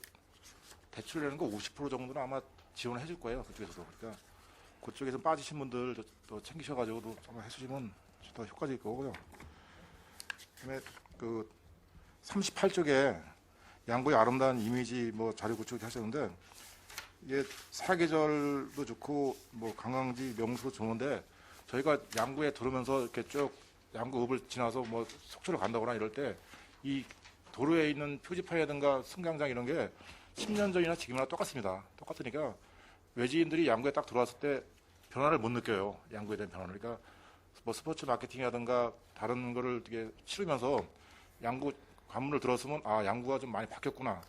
대출 내는 거 50% 정도는 아마 지원을 해줄 거예요. 그쪽에서도. 그러니까 그쪽에서 빠지신 분들 또 챙기셔가지고도 정말 해주시면 더 효과적일 거고요. 그다음에 그 38쪽에 양구의 아름다운 이미지 뭐 자료 구축 하셨는데 이게 사계절도 좋고 뭐 관광지 명소도 좋은데 저희가 양구에 들어오면서 이렇게 쭉 양구읍을 지나서 뭐 속초를 간다거나 이럴 때 이 도로에 있는 표지판이라든가 승강장 이런 게 10년 전이나 지금이나 똑같습니다. 똑같으니까 외지인들이 양구에 딱 들어왔을 때 변화를 못 느껴요. 양구에 대한 변화를. 그러니까 뭐 스포츠 마케팅이라든가 다른 거를 되게 치르면서 양구 관문을 들었으면 아 양구가 좀 많이 바뀌었구나.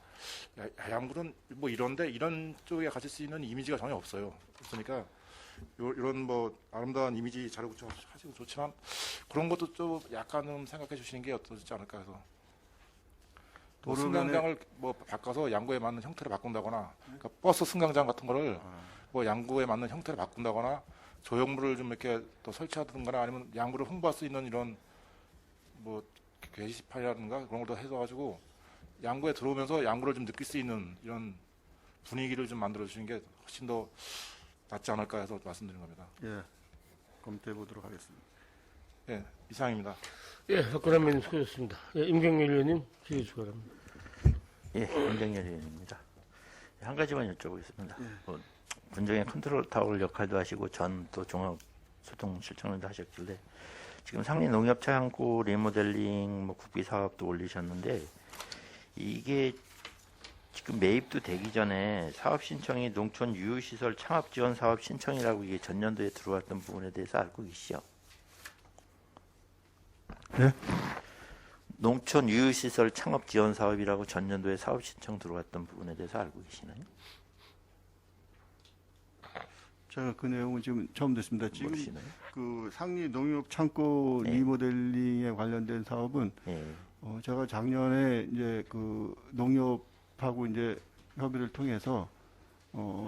양구는 뭐 이런데 이런 쪽에 가질 수 있는 이미지가 전혀 없어요. 그러니까 이런 뭐 아름다운 이미지 자료 구축하시고 좋지만 그런 것도 좀 약간은 생각해 주시는 게 어떠지 않을까 해서. 뭐 승강장을 뭐 바꿔서 양구에 맞는 형태를 바꾼다거나 그러니까 버스 승강장 같은 거를 뭐 양구에 맞는 형태를 바꾼다거나 조형물을 좀 이렇게 또 설치하든가 아니면 양구를 홍보할 수 있는 이런 뭐 게시판이라든가 그런 것도 해서 가지고 양구에 들어오면서 양구를 좀 느낄 수 있는 이런 분위기를 좀 만들어 주시는 게 훨씬 더 낫지 않을까 해서 말씀드린 겁니다. 예, 검토해 보도록 하겠습니다. 예, 이상입니다. 예, 박근혜 의원님 수고하셨습니다. 예, 임경렬 의원님 질의 주시기 바랍니다. 예, 임경렬 의원입니다. 한 가지만 여쭤보겠습니다. 뭐, 군정의 컨트롤 타워 역할도 하시고 전 또 종합 소통 실장님도 하셨길래 지금 상리 농협 창고 리모델링 뭐 국비 사업도 올리셨는데 이게 지금 매입도 되기 전에 사업 신청이 농촌 유휴시설 창업 지원 사업 신청이라고 이게 전년도에 들어왔던 부분에 대해서 알고 계시죠? 네? 농촌 유휴시설 창업 지원 사업이라고 전년도에 사업 신청 들어왔던 부분에 대해서 알고 계시나요? 제가 그 내용은 지금 처음 듣습니다. 지금 모르시나요? 그 상리 농협 창고 네. 리모델링에 관련된 사업은 예. 제가 작년에 이제 그 농협하고 이제 협의를 통해서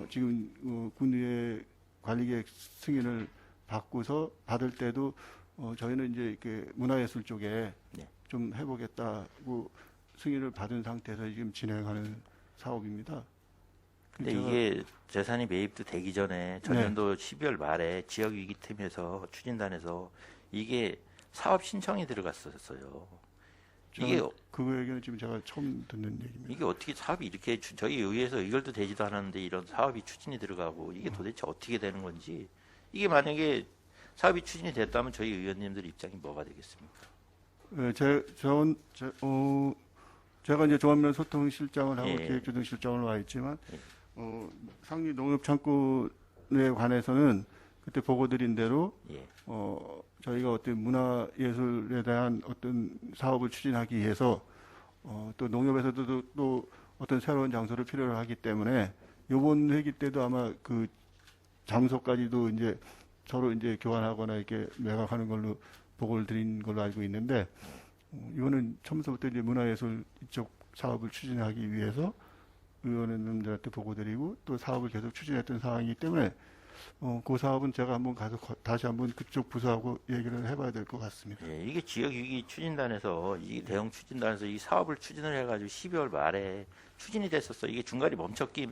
지금 군위의 관리계획 승인을 받고서 받을 때도 저희는 이제 이렇게 문화예술 쪽에 네. 좀 해보겠다고 승인을 받은 상태에서 지금 진행하는 사업입니다. 근데 제가- 이게 재산이 매입도 되기 전에 전년도 12월 말에 지역위기팀에서 추진단에서 이게 사업 신청이 들어갔었어요. 이게 저는 그 얘기는 지금 제가 처음 듣는 얘기입니다. 이게 어떻게 사업이 이렇게 저희 의회에서 의결도 되지도 않았는데 이런 사업이 추진이 들어가고 이게 도대체 어떻게 되는 건지 이게 만약에 사업이 추진이 됐다면 저희 의원님들 입장이 뭐가 되겠습니까? 네, 제가 이제 종합면 소통실장을 하고 예. 기획조정실장으로 와 있지만 예. 상리 농협창고에 관해서는 그때 보고드린 대로 예. 저희가 어떤 문화예술에 대한 어떤 사업을 추진하기 위해서 또 농협에서도 또 어떤 새로운 장소를 필요로 하기 때문에 이번 회기 때도 아마 그 장소까지도 이제 서로 이제 교환하거나 이렇게 매각하는 걸로 보고를 드린 걸로 알고 있는데 이거는 처음부터 이제 문화예술 이쪽 사업을 추진하기 위해서 의원님들한테 보고드리고 또 사업을 계속 추진했던 상황이기 때문에 그 사업은 제가 한번 가서 다시 한번 그쪽 부서하고 얘기를 해봐야 될 것 같습니다. 예, 이게 지역위기 추진단에서 이 대형 추진단에서 이 사업을 추진을 해가지고 12월 말에 추진이 됐었어. 이게 중간에 멈췄기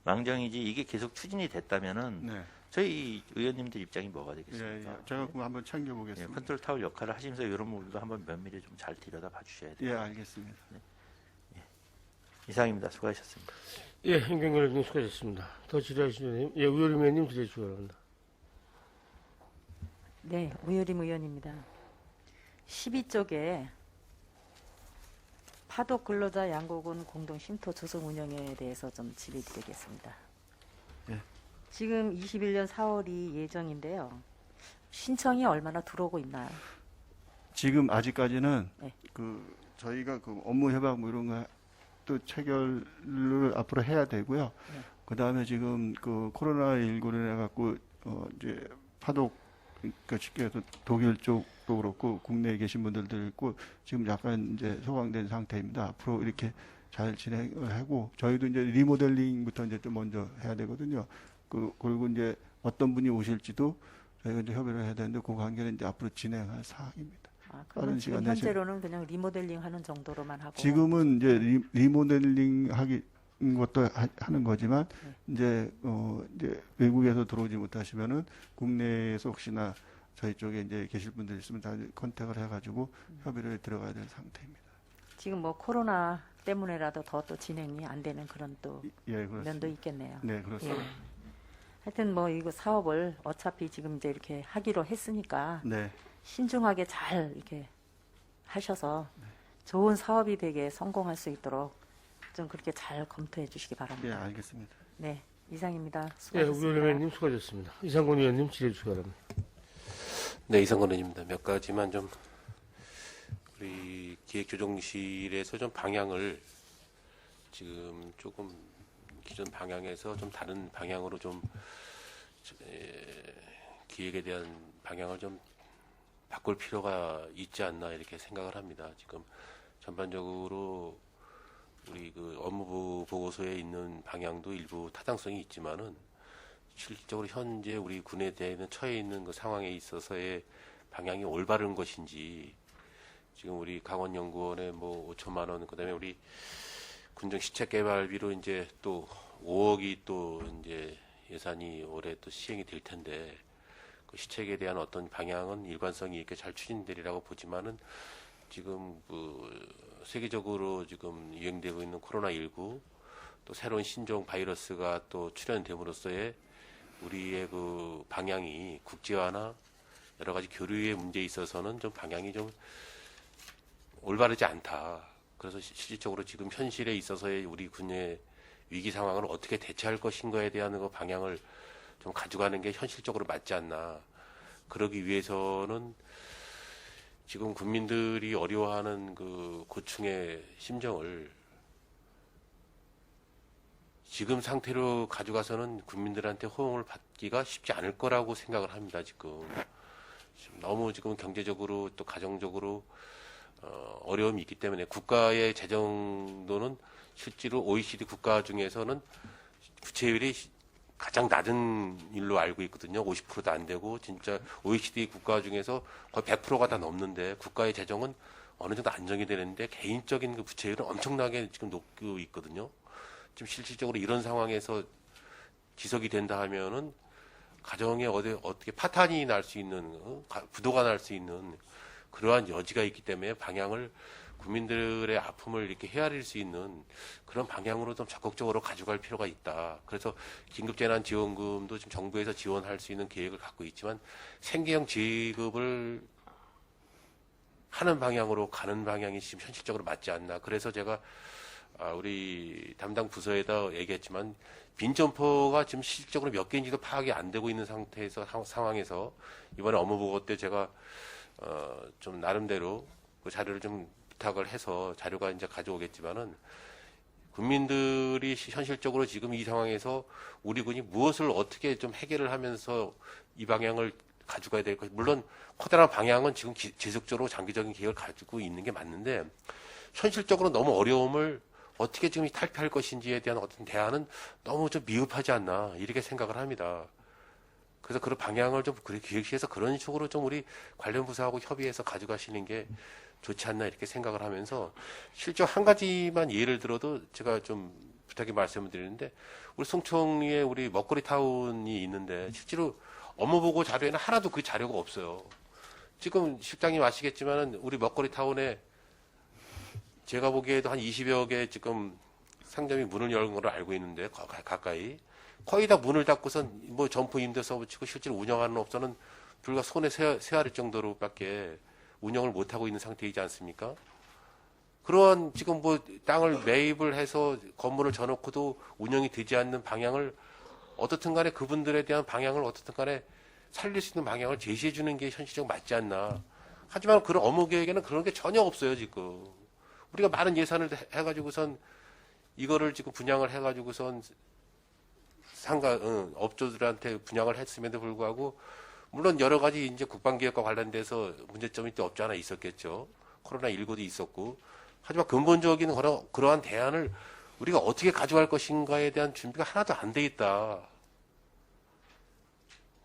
망정이지 이게 계속 추진이 됐다면은 네, 저희 의원님들 입장이 뭐가 예, 되겠습니까? 예. 제가 그럼 한번 예, 챙겨보겠습니다. 컨트롤 타워 역할을 하시면서 이런 부분도 한번 면밀히 좀 잘 들여다봐 주셔야 돼요. 예, 알겠습니다. 이상입니다. 수고하셨습니다. 예, 임경렬 의원님 수고하셨습니다. 더 질의하시는 의원님, 예, 우효림 의원님 질의 주시기 바랍니다. 네, 우효림 의원입니다. 12쪽에 파독 근로자 양곡은 공동 쉼터 조성 운영에 대해서 좀 질의드리겠습니다. 예. 지금 21년 4월이 예정인데요. 신청이 얼마나 들어오고 있나요? 지금 아직까지는 네. 그 저희가 그 업무 협약 뭐 이런 거 또 체결을 앞으로 해야 되고요. 네. 그 다음에 지금 그 코로나19로 해갖고 이제 파독 그러니까 쉽게 해서 독일 쪽도 그렇고 국내에 계신 분들도 있고 지금 약간 이제 소강된 상태입니다. 앞으로 이렇게 잘 진행을 하고 저희도 이제 리모델링부터 이제 좀 먼저 해야 되거든요. 그리고 이제 어떤 분이 오실지도 저희가 이제 협의를 해야 되는데 그 관계는 이제 앞으로 진행할 사항입니다. 아, 빠른 그러면 시간 지금 내에 현재로는 그냥 리모델링 하는 정도로만 하고 지금은 이제 리모델링 하기 것도 하는 거지만 이제 외국에서 들어오지 못하시면은 국내에서 혹시나 저희 쪽에 이제 계실 분들 있으면 다 컨택을 해가지고 협의를 들어가야 될 상태입니다. 지금 뭐 코로나 때문에라도 더 또 진행이 안 되는 그런 또 예, 그렇습니다. 면도 있겠네요. 네, 그렇습니다. 예. 하여튼 뭐 이거 사업을 어차피 지금 이제 이렇게 하기로 했으니까 네, 신중하게 잘 이렇게 하셔서 좋은 사업이 되게 성공할 수 있도록 좀 그렇게 잘 검토해 주시기 예, 바랍니다. 알겠습니다. 네, 이상입니다. 예, 우리 수고하셨습니다. 의원님 수고하셨습니다. 이상권 의원님 질의해 주시기 바랍니다. 네, 이상건 의원입니다. 몇 가지만 좀 우리 기획조정실에서 좀 방향을 지금 조금 기존 방향에서 좀 다른 방향으로 좀 기획에 대한 방향을 좀 바꿀 필요가 있지 않나 이렇게 생각을 합니다. 지금 전반적으로 우리 그 업무 보고서에 있는 방향도 일부 타당성이 있지만은 실질적으로 현재 우리 군에 대한 처해 있는 그 상황에 있어서의 방향이 올바른 것인지 지금 우리 강원연구원에 뭐 5천만 원 그다음에 우리 군정 시책 개발비로 이제 또 5억이 또 이제 예산이 올해 또 시행이 될 텐데 그 시책에 대한 어떤 방향은 일관성이 있게 잘 추진되리라고 보지만은 지금 그 세계적으로 지금 유행되고 있는 코로나19 또 새로운 신종 바이러스가 또 출현됨으로써의 우리의 그 방향이 국제화나 여러 가지 교류의 문제에 있어서는 좀 방향이 좀 올바르지 않다. 그래서 실질적으로 지금 현실에 있어서의 우리 군의 위기 상황을 어떻게 대처할 것인가에 대한 그 방향을 좀 가져가는 게 현실적으로 맞지 않나. 그러기 위해서는 지금 국민들이 어려워하는 그 고충의 심정을 지금 상태로 가져가서는 국민들한테 호응을 받기가 쉽지 않을 거라고 생각을 합니다. 지금 너무 지금 경제적으로 또 가정적으로 어려움이 있기 때문에 국가의 재정도는 실제로 OECD 국가 중에서는 부채율이 가장 낮은 일로 알고 있거든요. 50%도 안 되고 진짜 OECD 국가 중에서 거의 100%가 다 넘는데 국가의 재정은 어느 정도 안정이 되는데 개인적인 그 부채율은 엄청나게 지금 높고 있거든요. 지금 실질적으로 이런 상황에서 지속이 된다 하면은 가정에 어떻게 파탄이 날 수 있는 부도가 날 수 있는 그러한 여지가 있기 때문에 방향을 국민들의 아픔을 이렇게 헤아릴 수 있는 그런 방향으로 좀 적극적으로 가져갈 필요가 있다. 그래서 긴급재난지원금도 지금 정부에서 지원할 수 있는 계획을 갖고 있지만 생계형 지급을 하는 방향으로 가는 방향이 지금 현실적으로 맞지 않나. 그래서 제가 우리 담당 부서에다 얘기했지만 빈점포가 지금 실질적으로 몇 개인지도 파악이 안 되고 있는 상황에서 이번에 업무보고 때 제가 좀 나름대로 그 자료를 좀 부탁을 해서 자료가 이제 가져오겠지만은 국민들이 현실적으로 지금 이 상황에서 우리 군이 무엇을 어떻게 좀 해결을 하면서 이 방향을 가져가야 될 것. 물론 커다란 방향은 지금 지속적으로 장기적인 계획을 가지고 있는 게 맞는데 현실적으로 너무 어려움을 어떻게 지금 탈피할 것인지에 대한 어떤 대안은 너무 좀 미흡하지 않나 이렇게 생각을 합니다. 그래서 그런 방향을 좀 기획실에서 그런 식으로 좀 우리 관련 부서하고 협의해서 가져가시는 게 좋지 않나 이렇게 생각을 하면서 실제 한 가지만 예를 들어도 제가 좀 부탁의 말씀을 드리는데 우리 송청리에 우리 먹거리 타운이 있는데 실제로 업무보고 자료에는 하나도 그 자료가 없어요. 지금 실장님 아시겠지만은 우리 먹거리 타운에 제가 보기에도 한 20여 개 지금 상점이 문을 열은 걸로 알고 있는데 가까이 거의 다 문을 닫고선 뭐 점포 임대서 붙이고 실제로 운영하는 업소는 불과 손에 세아릴 정도로밖에 운영을 못하고 있는 상태이지 않습니까? 그러한 지금 뭐 땅을 매입을 해서 건물을 져놓고도 운영이 되지 않는 방향을 어떻든 간에 그분들에 대한 방향을 어떻든 간에 살릴 수 있는 방향을 제시해 주는 게 현실적으로 맞지 않나. 하지만 그런 업무 계획에는 그런 게 전혀 없어요, 지금. 우리가 많은 예산을 해가지고선 이거를 지금 분양을 해가지고선 업주들한테 분양을 했음에도 불구하고 물론 여러 가지 이제 국방기획과 관련돼서 문제점이 또 없지 않아 있었겠죠. 코로나19도 있었고. 하지만 근본적인 그러한 대안을 우리가 어떻게 가져갈 것인가에 대한 준비가 하나도 안 돼 있다.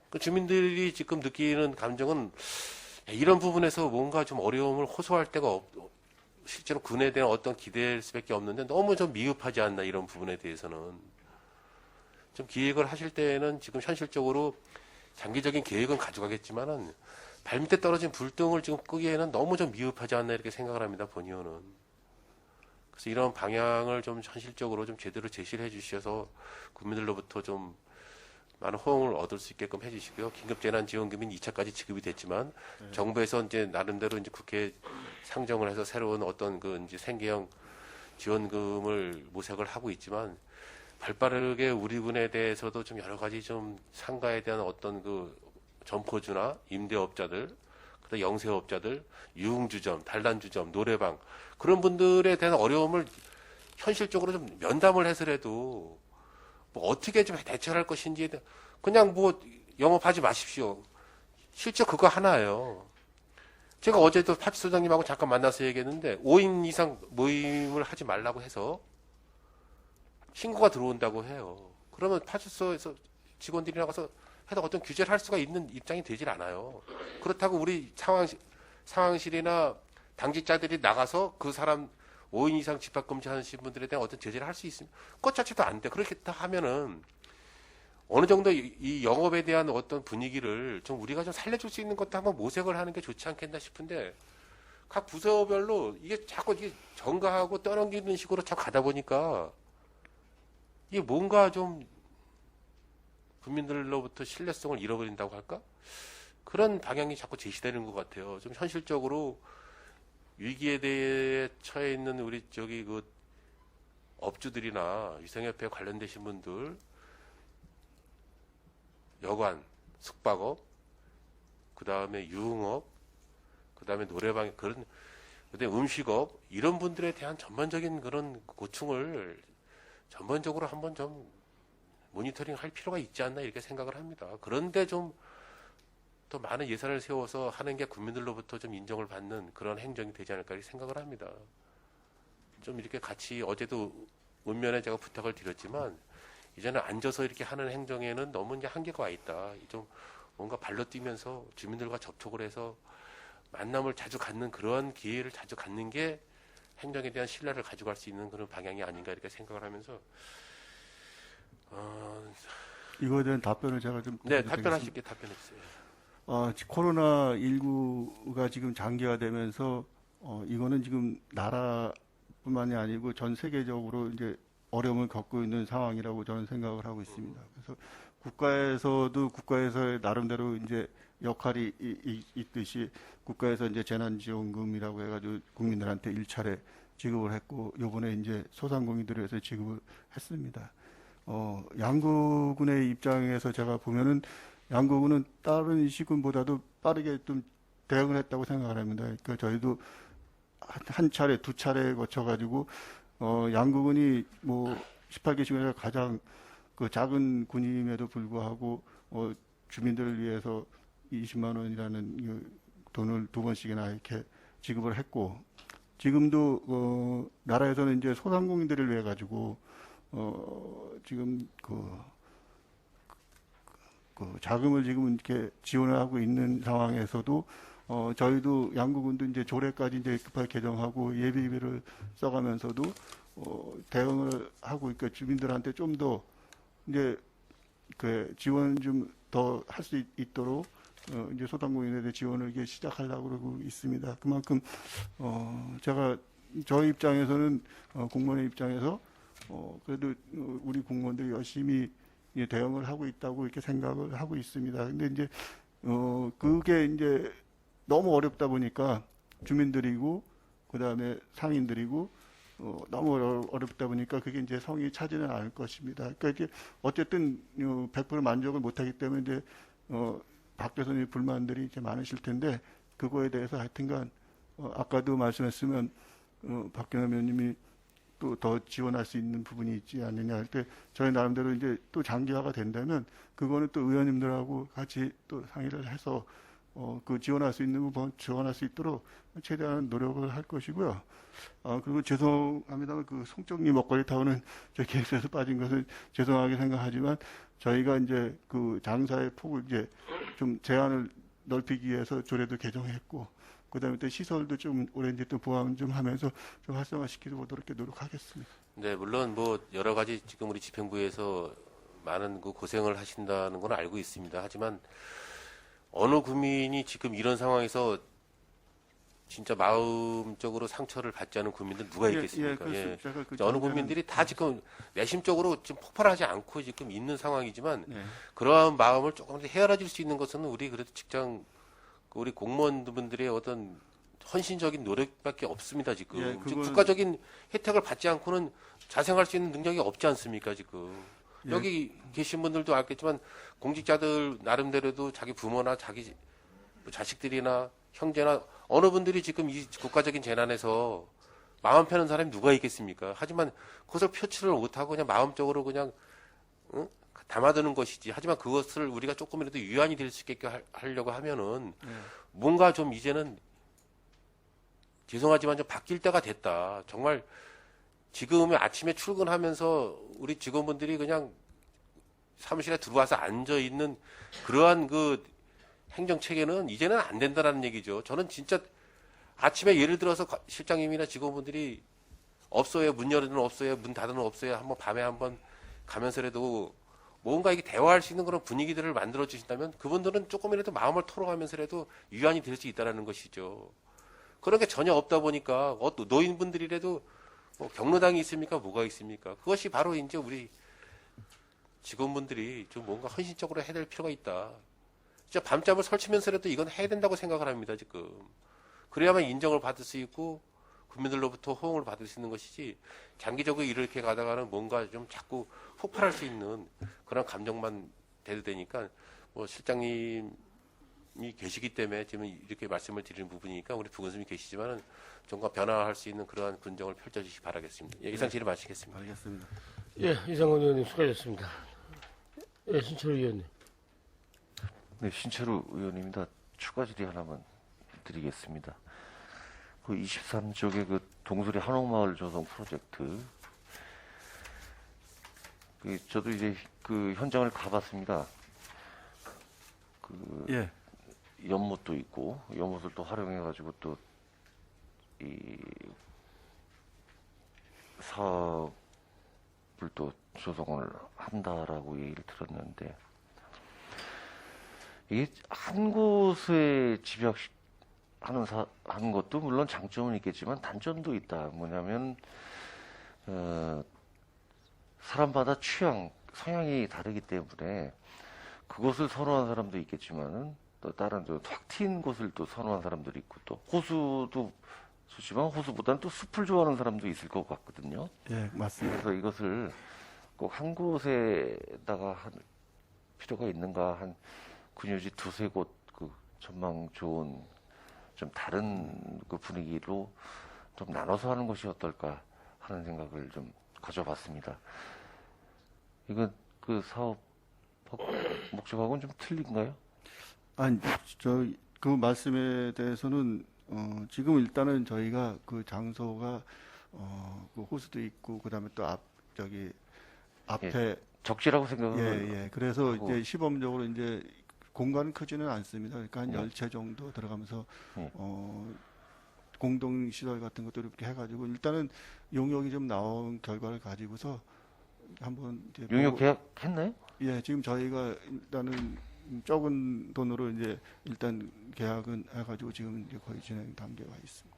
그 주민들이 지금 느끼는 감정은 이런 부분에서 뭔가 좀 어려움을 호소할 데가 실제로 군에 대한 어떤 기대일 수밖에 없는데 너무 좀 미흡하지 않나 이런 부분에 대해서는 좀 기획을 하실 때는 지금 현실적으로 장기적인 계획은 가져가겠지만은 발밑에 떨어진 불똥을 지금 끄기에는 너무 좀 미흡하지 않나 이렇게 생각을 합니다. 본 의원은. 그래서 이런 방향을 좀 현실적으로 좀 제대로 제시를 해주셔서 국민들로부터 좀 많은 호응을 얻을 수 있게끔 해주시고요. 긴급재난지원금이 2차까지 지급이 됐지만 정부에서 이제 나름대로 이제 국회에 상정을 해서 새로운 어떤 그 이제 생계형 지원금을 모색을 하고 있지만 발빠르게 우리 군에 대해서도 좀 여러 가지 좀 상가에 대한 어떤 그 점포주나 임대업자들, 그다음 영세업자들, 유흥주점, 단란주점, 노래방 그런 분들에 대한 어려움을 현실적으로 좀 면담을 해서라도 뭐 어떻게 좀 대처할 것인지 그냥 뭐 영업하지 마십시오. 실제 그거 하나예요. 제가 어제도 파출소장님하고 잠깐 만나서 얘기했는데 5인 이상 모임을 하지 말라고 해서 신고가 들어온다고 해요. 그러면 파출소에서 직원들이 나가서 해서 어떤 규제를 할 수가 있는 입장이 되질 않아요. 그렇다고 우리 상황실이나 당직자들이 나가서 그 사람 5인 이상 집합금지 하신 분들에 대한 어떤 제재를 할 수 있으면 그것 자체도 안 돼. 그렇게 하면은 어느 정도 이 영업에 대한 어떤 분위기를 좀 우리가 좀 살려줄 수 있는 것도 한번 모색을 하는 게 좋지 않겠나 싶은데 각 부서별로 이게 자꾸 이게 전가하고 떠넘기는 식으로 자꾸 가다 보니까 이게 뭔가 좀 국민들로부터 신뢰성을 잃어버린다고 할까? 그런 방향이 자꾸 제시되는 것 같아요. 좀 현실적으로 위기에 대해 처해 있는 우리 저기 그 업주들이나 위생협회에 관련되신 분들, 여관, 숙박업, 그 다음에 유흥업, 그 다음에 노래방 그런, 그다음에 음식업 이런 분들에 대한 전반적인 그런 고충을 전반적으로 한번 좀 모니터링 할 필요가 있지 않나 이렇게 생각을 합니다. 그런데 좀 더 많은 예산을 세워서 하는 게 국민들로부터 좀 인정을 받는 그런 행정이 되지 않을까 이렇게 생각을 합니다. 좀 이렇게 같이 어제도 문면에 제가 부탁을 드렸지만 이제는 앉아서 이렇게 하는 행정에는 너무 이제 한계가 와 있다. 좀 뭔가 발로 뛰면서 주민들과 접촉을 해서 만남을 자주 갖는 그러한 기회를 자주 갖는 게 행정에 대한 신뢰를 가져갈 수 있는 그런 방향이 아닌가 이렇게 생각을 하면서 이거에 대한 답변을 제가 좀 네, 드리겠습니다. 답변하실게 답변해 주세요. 코로나19가 지금 장기화되면서 이거는 지금 나라뿐만이 아니고 전 세계적으로 이제 어려움을 겪고 있는 상황이라고 저는 생각을 하고 있습니다. 그래서 국가에서도 국가에서의 나름대로 이제 역할이 있듯이 국가에서 이제 재난지원금이라고 해가지고 국민들한테 일차례 지급을 했고 요번에 이제 소상공인들을 위해서 지급을 했습니다. 양구군의 입장에서 제가 보면은 양구군은 다른 시군보다도 빠르게 좀 대응을 했다고 생각을 합니다. 그러니까 저희도 한 차례, 두 차례 거쳐가지고 양구군이 뭐 18개 시군에서 가장 그 작은 군임에도 불구하고 주민들을 위해서 20만 원이라는 이 돈을 두 번씩이나 이렇게 지급을 했고 지금도 나라에서는 이제 소상공인들을 위해 가지고 지금 그 자금을 지금 이렇게 지원을 하고 있는 상황에서도 저희도 양구군도 이제 조례까지 이제 급하게 개정하고 예비비를 써가면서도 대응을 하고 있고 주민들한테 좀 더 이제 그 지원 좀 더 할 수 있도록 이제 소상공인에 대해 지원을 이게 시작하려고 그러고 있습니다. 그만큼 제가 저희 입장에서는 공무원의 입장에서 그래도 우리 공무원들이 열심히 대응을 하고 있다고 이렇게 생각을 하고 있습니다. 근데 이제 그게 이제 너무 어렵다 보니까 주민들이고 그다음에 상인들이고 너무 어렵다 보니까 그게 이제 성이 차지는 않을 것입니다. 그러니까 이게 어쨌든 100% 만족을 못하기 때문에 이제 박 대선의 불만들이 이제 많으실 텐데 그거에 대해서 하여튼간 아까도 말씀했으면 박경남 의원님이 또 더 지원할 수 있는 부분이 있지 않느냐 할 때 저희 나름대로 이제 또 장기화가 된다면 그거는 또 의원님들하고 같이 또 상의를 해서 그 지원할 수 있는 부분 지원할 수 있도록 최대한 노력을 할 것이고요. 그리고 죄송합니다만 그 송정리 먹거리 타운은 저 계획에서 빠진 것은 죄송하게 생각하지만 저희가 이제 그 장사의 폭을 이제 좀 제한을 넓히기 위해서 조례도 개정했고 그다음에 또 시설도 좀 올해 이제 또 보완 좀 하면서 좀 활성화시키도록 이렇게 노력하겠습니다. 네, 물론 뭐 여러 가지 지금 우리 집행부에서 많은 그 고생을 하신다는 건 알고 있습니다. 하지만 어느 국민이 지금 이런 상황에서 진짜 마음적으로 상처를 받지 않은 국민들 누가 있겠습니까? 그렇습니다. 제가 그 어느 전제는- 국민들이 다 지금 내심적으로 지금 폭발하지 않고 지금 있는 상황이지만 네. 그러한 마음을 조금 더 헤아려질 수 있는 것은 우리 그래도 직장 우리 공무원분들의 어떤 헌신적인 노력밖에 없습니다 지금. 예, 지금 그건- 국가적인 혜택을 받지 않고는 자생할 수 있는 능력이 없지 않습니까 지금. 예. 여기 계신 분들도 알겠지만 공직자들 나름대로도 자기 부모나 자기 자식들이나 형제나 어느 분들이 지금 이 국가적인 재난에서 마음 편한 사람이 누가 있겠습니까? 하지만 그것을 표출을 못하고 그냥 마음적으로 그냥 응? 담아두는 것이지. 하지만 그것을 우리가 조금이라도 유한이 될 수 있게 하려고 하면은 뭔가 좀 이제는 죄송하지만 좀 바뀔 때가 됐다. 정말 지금 아침에 출근하면서 우리 직원분들이 그냥 사무실에 들어와서 앉아 있는 그러한 그 행정 체계는 이제는 안 된다라는 얘기죠. 저는 진짜 아침에 예를 들어서 실장님이나 직원분들이 업소에 문 열는 업소에 문 닫는 업소에 한번 밤에 한번 가면서라도 뭔가 이게 대화할 수 있는 그런 분위기들을 만들어 주신다면 그분들은 조금이라도 마음을 털어가면서라도 유한이 될 수 있다라는 것이죠. 그런 게 전혀 없다 보니까 노인분들이라도 뭐 경로당이 있습니까? 뭐가 있습니까? 그것이 바로 이제 우리 직원분들이 좀 뭔가 헌신적으로 해야 될 필요가 있다. 진짜 밤잠을 설치면서라도 이건 해야 된다고 생각을 합니다, 지금. 그래야만 인정을 받을 수 있고 국민들로부터 호응을 받을 수 있는 것이지 장기적으로 이렇게 가다가는 뭔가 좀 자꾸 폭발할 수 있는 그런 감정만 대두되니까 뭐 실장님이 계시기 때문에 지금 이렇게 말씀을 드리는 부분이니까 우리 부근수님이 계시지만은 좀과 변화할 수 있는 그러한 군정을 펼쳐주시기 바라겠습니다. 예, 이상 질의 마치겠습니다. 알겠습니다. 예, 이상원 의원님 수고하셨습니다. 예, 신철 의원님. 네, 신철우 의원입니다. 추가 질의 하나만 드리겠습니다. 그 23쪽의 그 동수리 한옥마을 조성 프로젝트, 저도 이제 그 현장을 가봤습니다. 그 예. 연못도 있고 연못을 또 활용해가지고 또 이 사업을 또 조성을 한다라고 얘기를 들었는데 이게 한 곳에 집약하는 하는 것도 물론 장점은 있겠지만 단점도 있다. 뭐냐면 사람마다 취향, 성향이 다르기 때문에 그것을 선호하는 사람도 있겠지만은 또 다른 확 트인 곳을 또 선호하는 사람들이 있고 또 호수도 좋지만 호수보다는 또 숲을 좋아하는 사람도 있을 것 같거든요. 예, 맞습니다. 그래서 이것을 꼭 한 곳에다가 할 필요가 있는가 한 군유지 두세 곳 그 전망 좋은 좀 다른 그 분위기로 좀 나눠서 하는 것이 어떨까 하는 생각을 좀 가져봤습니다. 이건 그 사업 목적하고는 좀 틀린가요? 아니, 그 말씀에 대해서는 지금 일단은 저희가 그 장소가 그 호수도 있고 그다음에 또 앞에 적지라고 생각을 예. 그래서 하고. 이제 시범적으로 이제 공간은 크지는 않습니다. 그러니까 한 네. 10채 정도 들어가면서 네. 공동 시설 같은 것도 이렇게 해가지고 일단은 용역이 좀 나온 결과를 가지고서 한번 이제 용역 보고- 계약했나요? 예, 지금 저희가 일단은 적은 돈으로 이제 일단 계약은 해가지고 지금 이제 거의 진행 단계가 있습니다.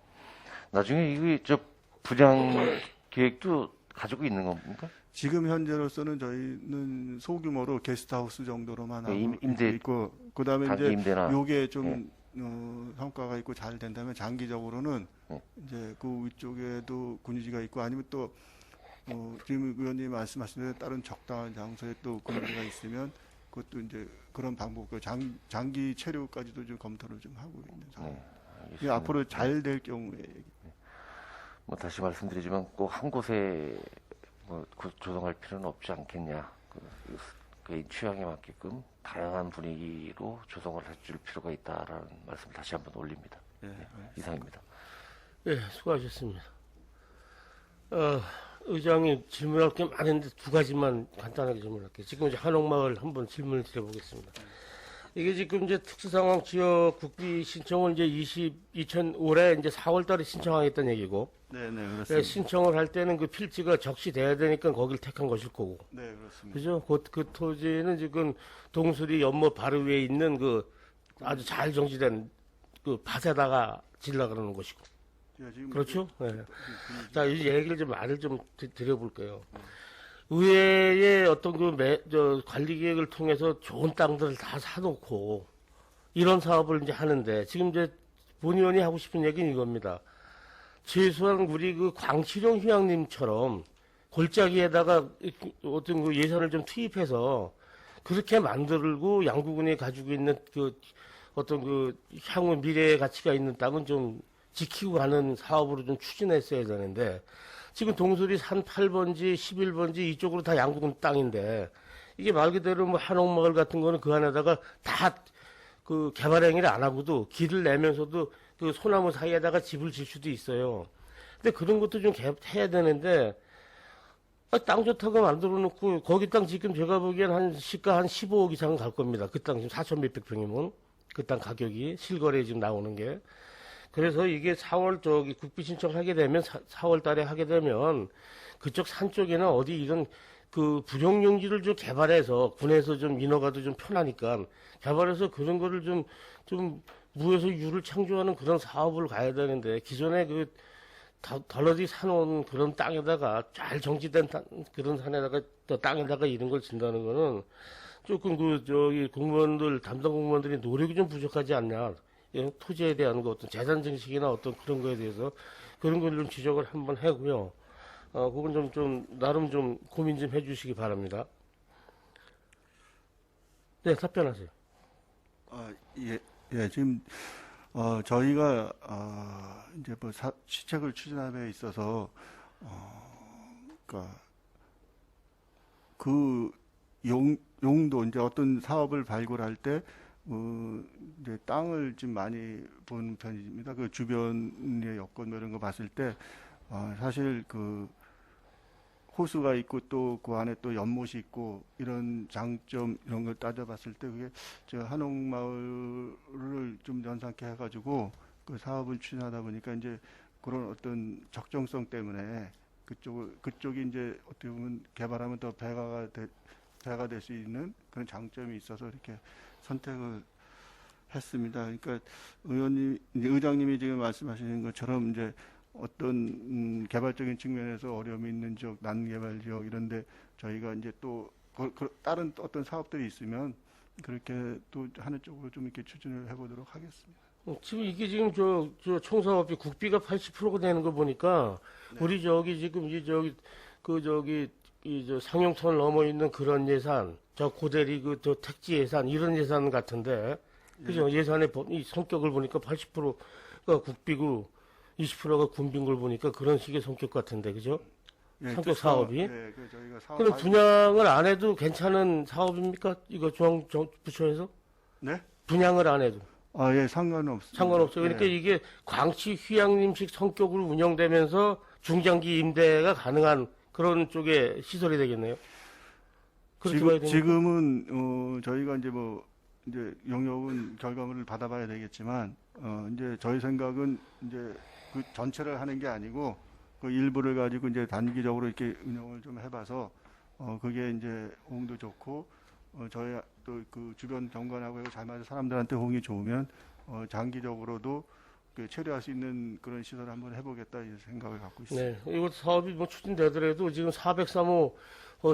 나중에 이게 저 분양 계획도 가지고 있는 겁니까? 지금 현재로서는 저희는 소규모로 게스트하우스 정도로만 하고 임대 있고 그다음에 단기 이제 임대나 요게 좀 성과가 있고 잘 된다면 장기적으로는 네. 이제 그 위쪽에도 군유지가 있고 아니면 또 지금 의원님 말씀하신 대로 다른 적당한 장소에 또 군유지가 있으면 그것도 이제 그런 방법, 장기 체류까지도 좀 검토를 좀 하고 있는 상황. 네, 이게 알겠습니다. 앞으로 잘 될 경우에 뭐 다시 말씀드리지만 꼭 한 곳에 뭐 조성할 필요는 없지 않겠냐. 개인 취향에 맞게끔 다양한 분위기로 조성을 해줄 필요가 있다라는 말씀 다시 한번 올립니다. 예, 이상입니다. 예, 수고하셨습니다. 의장님 질문할 게 많은데 두 가지만 간단하게 질문할게요. 지금 이제 한옥마을 한번 질문을 드려보겠습니다. 이게 지금 이제 특수상황 지역 국비 신청을 이제 2005년 이제 4월달에 신청하겠다는 얘기고, 네, 그래서 신청을 할 때는 그 필지가 적시돼야 되니까 거기를 택한 것일 거고, 네, 그렇습니다. 그죠? 그 토지는 지금 동수리 연못 바로 위에 있는 그 아주 잘 정지된 그 밭에다가 질라 그러는 것이고. 제가 지금 그렇죠? 네. 자, 이 얘기를 좀 말을 좀 드려볼게요. 의회의 어떤 관리 계획을 통해서 좋은 땅들을 다 사놓고 이런 사업을 이제 하는데 지금 이제 본 의원이 하고 싶은 얘기는 이겁니다. 최소한 우리 그 광치룡 휴양림처럼 골짜기에다가 어떤 그 예산을 좀 투입해서 그렇게 만들고 양구군이 가지고 있는 그 어떤 그 향후 미래의 가치가 있는 땅은 좀 지키고 가는 사업으로 좀 추진했어야 되는데 지금 동소리 산 8번지, 11번지 이쪽으로 다 양구군 땅인데 이게 말 그대로 뭐 한옥마을 같은 거는 그 안에다가 다 그 개발 행위를 안 하고도 길을 내면서도 그 소나무 사이에다가 집을 질 수도 있어요. 근데 그런 것도 좀 해야 되는데 땅 좋다고 만들어 놓고 거기 땅 지금 제가 보기엔 한 시가 한 15억 이상 갈 겁니다. 그 땅 지금 4천 몇백 평이면 그 땅 가격이 실거래에 지금 나오는 게. 그래서 이게 4월 국비 신청하게 되면 4월 달에 하게 되면 그쪽 산 쪽에나 어디 이런 그 부정용지를 좀 개발해서 군에서 좀 인허가도 좀 편하니까 개발해서 그런 거를 좀 무에서 유를 창조하는 그런 사업을 가야 되는데 기존에 그 덜어디 사놓은 그런 땅에다가 잘 정지된 그런 산에다가 땅에다가 이런 걸 진다는 거는 조금 공무원들 담당 공무원들이 노력이 좀 부족하지 않냐. 토지에 대한 거 어떤 재산 증식이나 어떤 그런 거에 대해서 그런 걸 좀 지적을 한번 하고요. 그건 좀 나름 좀 고민 좀 해주시기 바랍니다. 네, 답변하세요. 예, 지금 저희가 이제 뭐 시책을 추진함에 있어서 그러니까 그 용도 이제 어떤 사업을 발굴할 때 이제 땅을 좀 많이 보는 편입니다. 그 주변의 여건 이런 거 봤을 때 사실 그 호수가 있고 또 그 안에 또 연못이 있고 이런 장점 이런 걸 따져봤을 때 그게 저 한옥마을을 좀 연상케 해가지고 그 사업을 추진하다 보니까 이제 그런 어떤 적정성 때문에 그쪽이 이제 어떻게 보면 개발하면 더 배가 될 수 있는 그런 장점이 있어서 이렇게 선택을 했습니다. 그러니까 의장님이 지금 말씀하시는 것처럼 이제 어떤 개발적인 측면에서 어려움이 있는 지역, 난개발 지역 이런데 저희가 이제 또 다른 어떤 사업들이 있으면 그렇게 또 하는 쪽으로 좀 이렇게 추진을 해보도록 하겠습니다. 지금 이게 지금 저 총사업비 국비가 80%가 되는 거 보니까 우리 지금 저 상용선을 넘어 있는 그런 예산, 저 고대리 저 택지 예산 이런 예산 같은데 그죠? 예산의 이 성격을 보니까 80%가 국비고 20%가 군비인 걸 보니까 그런 식의 성격 같은데 그죠? 성격 사업이. 저희가 사업 그럼 분양을 안 해도 괜찮은 사업입니까? 이거 중앙부처에서? 네? 분양을 안 해도. 예, 상관없습니다. 상관없어요. 그러니까 이게 광치 휴양림식 성격으로 운영되면서 중장기 임대가 가능한 그런 쪽의 시설이 되겠네요. 그렇게 봐야 됩니까? 지금은 저희가 이제 영역은 결과물을 받아봐야 되겠지만 이제 저희 생각은 이제 그 전체를 하는 게 아니고 그 일부를 가지고 이제 단기적으로 이렇게 운영을 좀 해봐서 그게 이제 호응도 좋고 저희 또 그 주변 경관하고 잘 맞는 사람들한테 호응이 좋으면 장기적으로도 그 처리할 수 있는 그런 시설을 한번 해보겠다 이 생각을 갖고 있습니다. 네, 이거 사업이 뭐 추진되더라도 지금 403호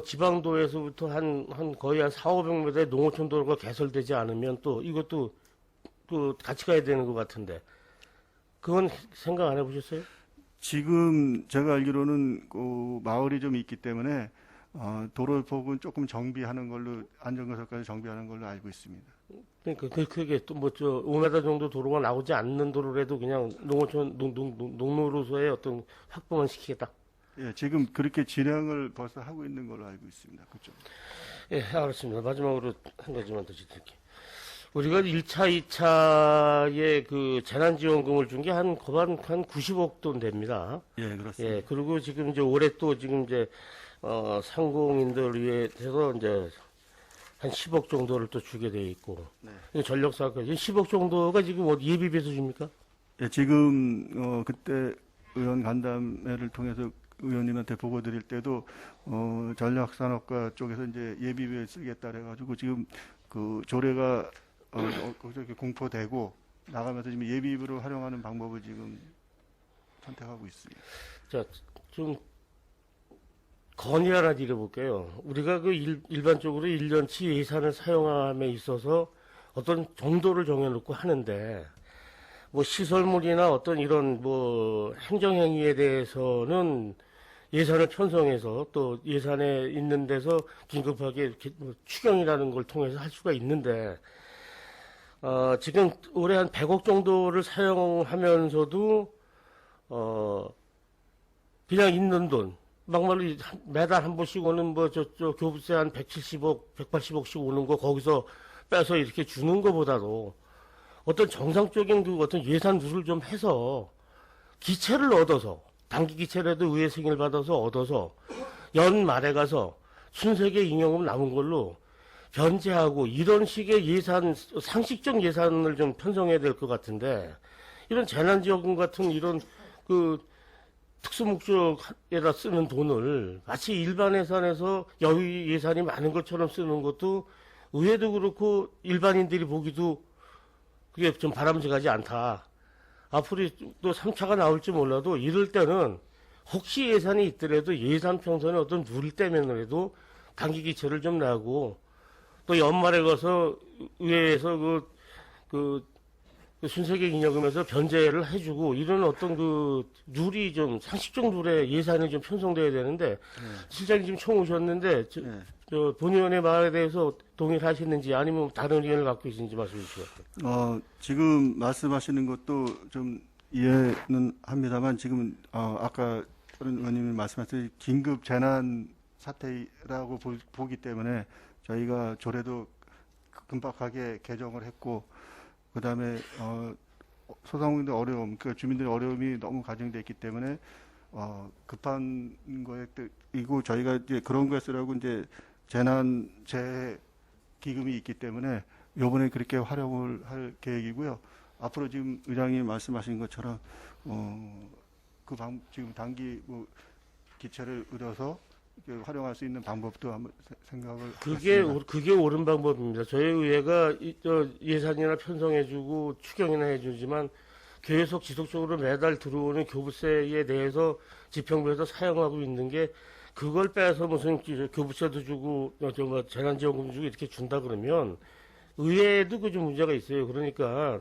지방도에서부터 한 거의 한 4,500m의 농어촌 도로가 개설되지 않으면 또 이것도 또 같이 가야 되는 것 같은데 그건 생각 안 해보셨어요? 지금 제가 알기로는 그 마을이 좀 있기 때문에 도로 폭은 조금 정비하는 걸로 안전건설까지 정비하는 걸로 알고 있습니다. 그러니까 그게 또 뭐 5m 정도 도로가 나오지 않는 도로라도 그냥 농어촌 농로소의 어떤 확보만 시키겠다. 예, 지금 그렇게 진행을 벌써 하고 있는 걸로 알고 있습니다. 그쪽. 예, 알았습니다. 마지막으로 한 가지만 더 짚을게요. 우리가 1차, 2차에 그 재난지원금을 준 게 한 90억 돈 됩니다. 예, 그렇습니다. 예, 그리고 지금 이제 올해 또 지금 이제 상공인들 위해서 이제 한 10억 정도를 또 주게 돼 있고. 네. 전력사업까지 10억 정도가 지금 어디 예비비에서 줍니까? 예, 지금 그때 의원 간담회를 통해서 의원님한테 보고 드릴 때도 전략산업과 쪽에서 이제 예비비에 쓰겠다 그래가지고 지금 그 조례가 그렇게 공포되고 나가면서 지금 예비입으로 활용하는 방법을 지금 선택하고 있습니다. 자, 좀 건의 하나 드려볼게요. 우리가 그 일반적으로 1년치 예산을 사용함에 있어서 어떤 정도를 정해놓고 하는데, 뭐 시설물이나 어떤 이런 뭐 행정행위에 대해서는 예산을 편성해서 또 예산에 있는 데서 긴급하게 이렇게 뭐 추경이라는 걸 통해서 할 수가 있는데, 지금 올해 한 100억 정도를 사용하면서도, 그냥 있는 돈, 막말로 매달 한 번씩 오는 뭐 교부세 한 170억, 180억씩 오는 거 거기서 빼서 이렇게 주는 것보다도 어떤 정상적인 그 어떤 예산 누를 좀 해서 기체를 얻어서 단기 기체라도 의회 승인을 받아서 얻어서 연말에 가서 순세계 잉여금 남은 걸로 변제하고 이런 식의 예산, 상식적 예산을 좀 편성해야 될 것 같은데 이런 재난지원금 같은 이런 그 특수목적에다 쓰는 돈을 마치 일반 예산에서 여유 예산이 많은 것처럼 쓰는 것도 의회도 그렇고 일반인들이 보기도 그게 좀 바람직하지 않다. 앞으로 또 3차가 나올지 몰라도 이럴 때는 혹시 예산이 있더라도 예산 평선에 어떤 룰 때문에라도 단기 기체를 좀 내고 또 연말에 가서 의회에서 그 순세계 잉여금에서 변제를 해주고 이런 어떤 그 룰이 좀 상식적 룰의 예산이 좀 편성돼야 되는데 실장님 지금 총 오셨는데 저 본의원의 말에 대해서 동의를 하시는지 아니면 다른 의견을 갖고 계신지 말씀해 주시겠어요. 지금 말씀하시는 것도 좀 이해는 합니다만 지금 아까 다른 의원님이 말씀하신 긴급 재난 사태라고 보기 때문에 저희가 조례도 금박하게 개정을 했고 그다음에 소상공인들 어려움, 그 주민들의 어려움이 너무 가중돼 있기 때문에 급한 거에 이고 저희가 이제 그런 거에 쓰라고 이제 재난재해 기금이 있기 때문에 요번에 그렇게 활용을 할 계획이고요. 앞으로 지금 의장님 말씀하신 것처럼 지금 단기 뭐 기체를 얻어서 활용할 수 있는 방법도 한번 생각을 했습니다. 그게 옳은 방법입니다. 저희 의회가 예산이나 편성해주고 추경이나 해주지만 계속 지속적으로 매달 들어오는 교부세에 대해서 지평부에서 사용하고 있는 게 그걸 빼서 무슨 교부세도 주고 재난지원금 주고 이렇게 준다 그러면 의회에도 그 좀 문제가 있어요. 그러니까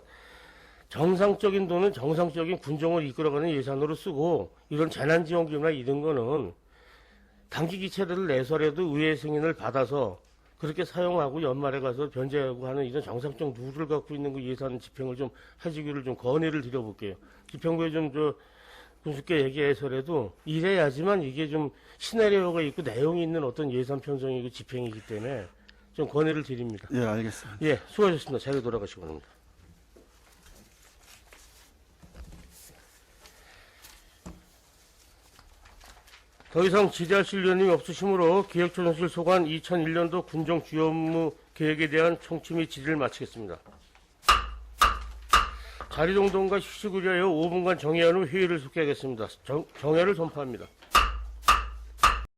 정상적인 돈은 정상적인 군정을 이끌어가는 예산으로 쓰고 이런 재난지원금이나 이런 거는 단기 기체를 내서라도 의회 승인을 받아서 그렇게 사용하고 연말에 가서 변제하고 하는 이런 정상적 룰을 갖고 있는 그 예산 집행을 좀 해주기를 좀 건의를 드려볼게요. 집행부에 좀 분수께 얘기해서라도 이래야지만 이게 좀 시나리오가 있고 내용이 있는 어떤 예산 편성이고 집행이기 때문에 좀 건의를 드립니다. 예, 알겠습니다. 예, 수고하셨습니다. 자리로 돌아가시기 바랍니다. 더 이상 질의하실 의원님이 없으시므로 기획조정실 소관 2001년도 군정 주요 업무 계획에 대한 청취 및 질의를 마치겠습니다. 자리 동동과 휴식을 위하여 5분간 정회한 후 회의를 속개하겠습니다. 정회를 선포합니다.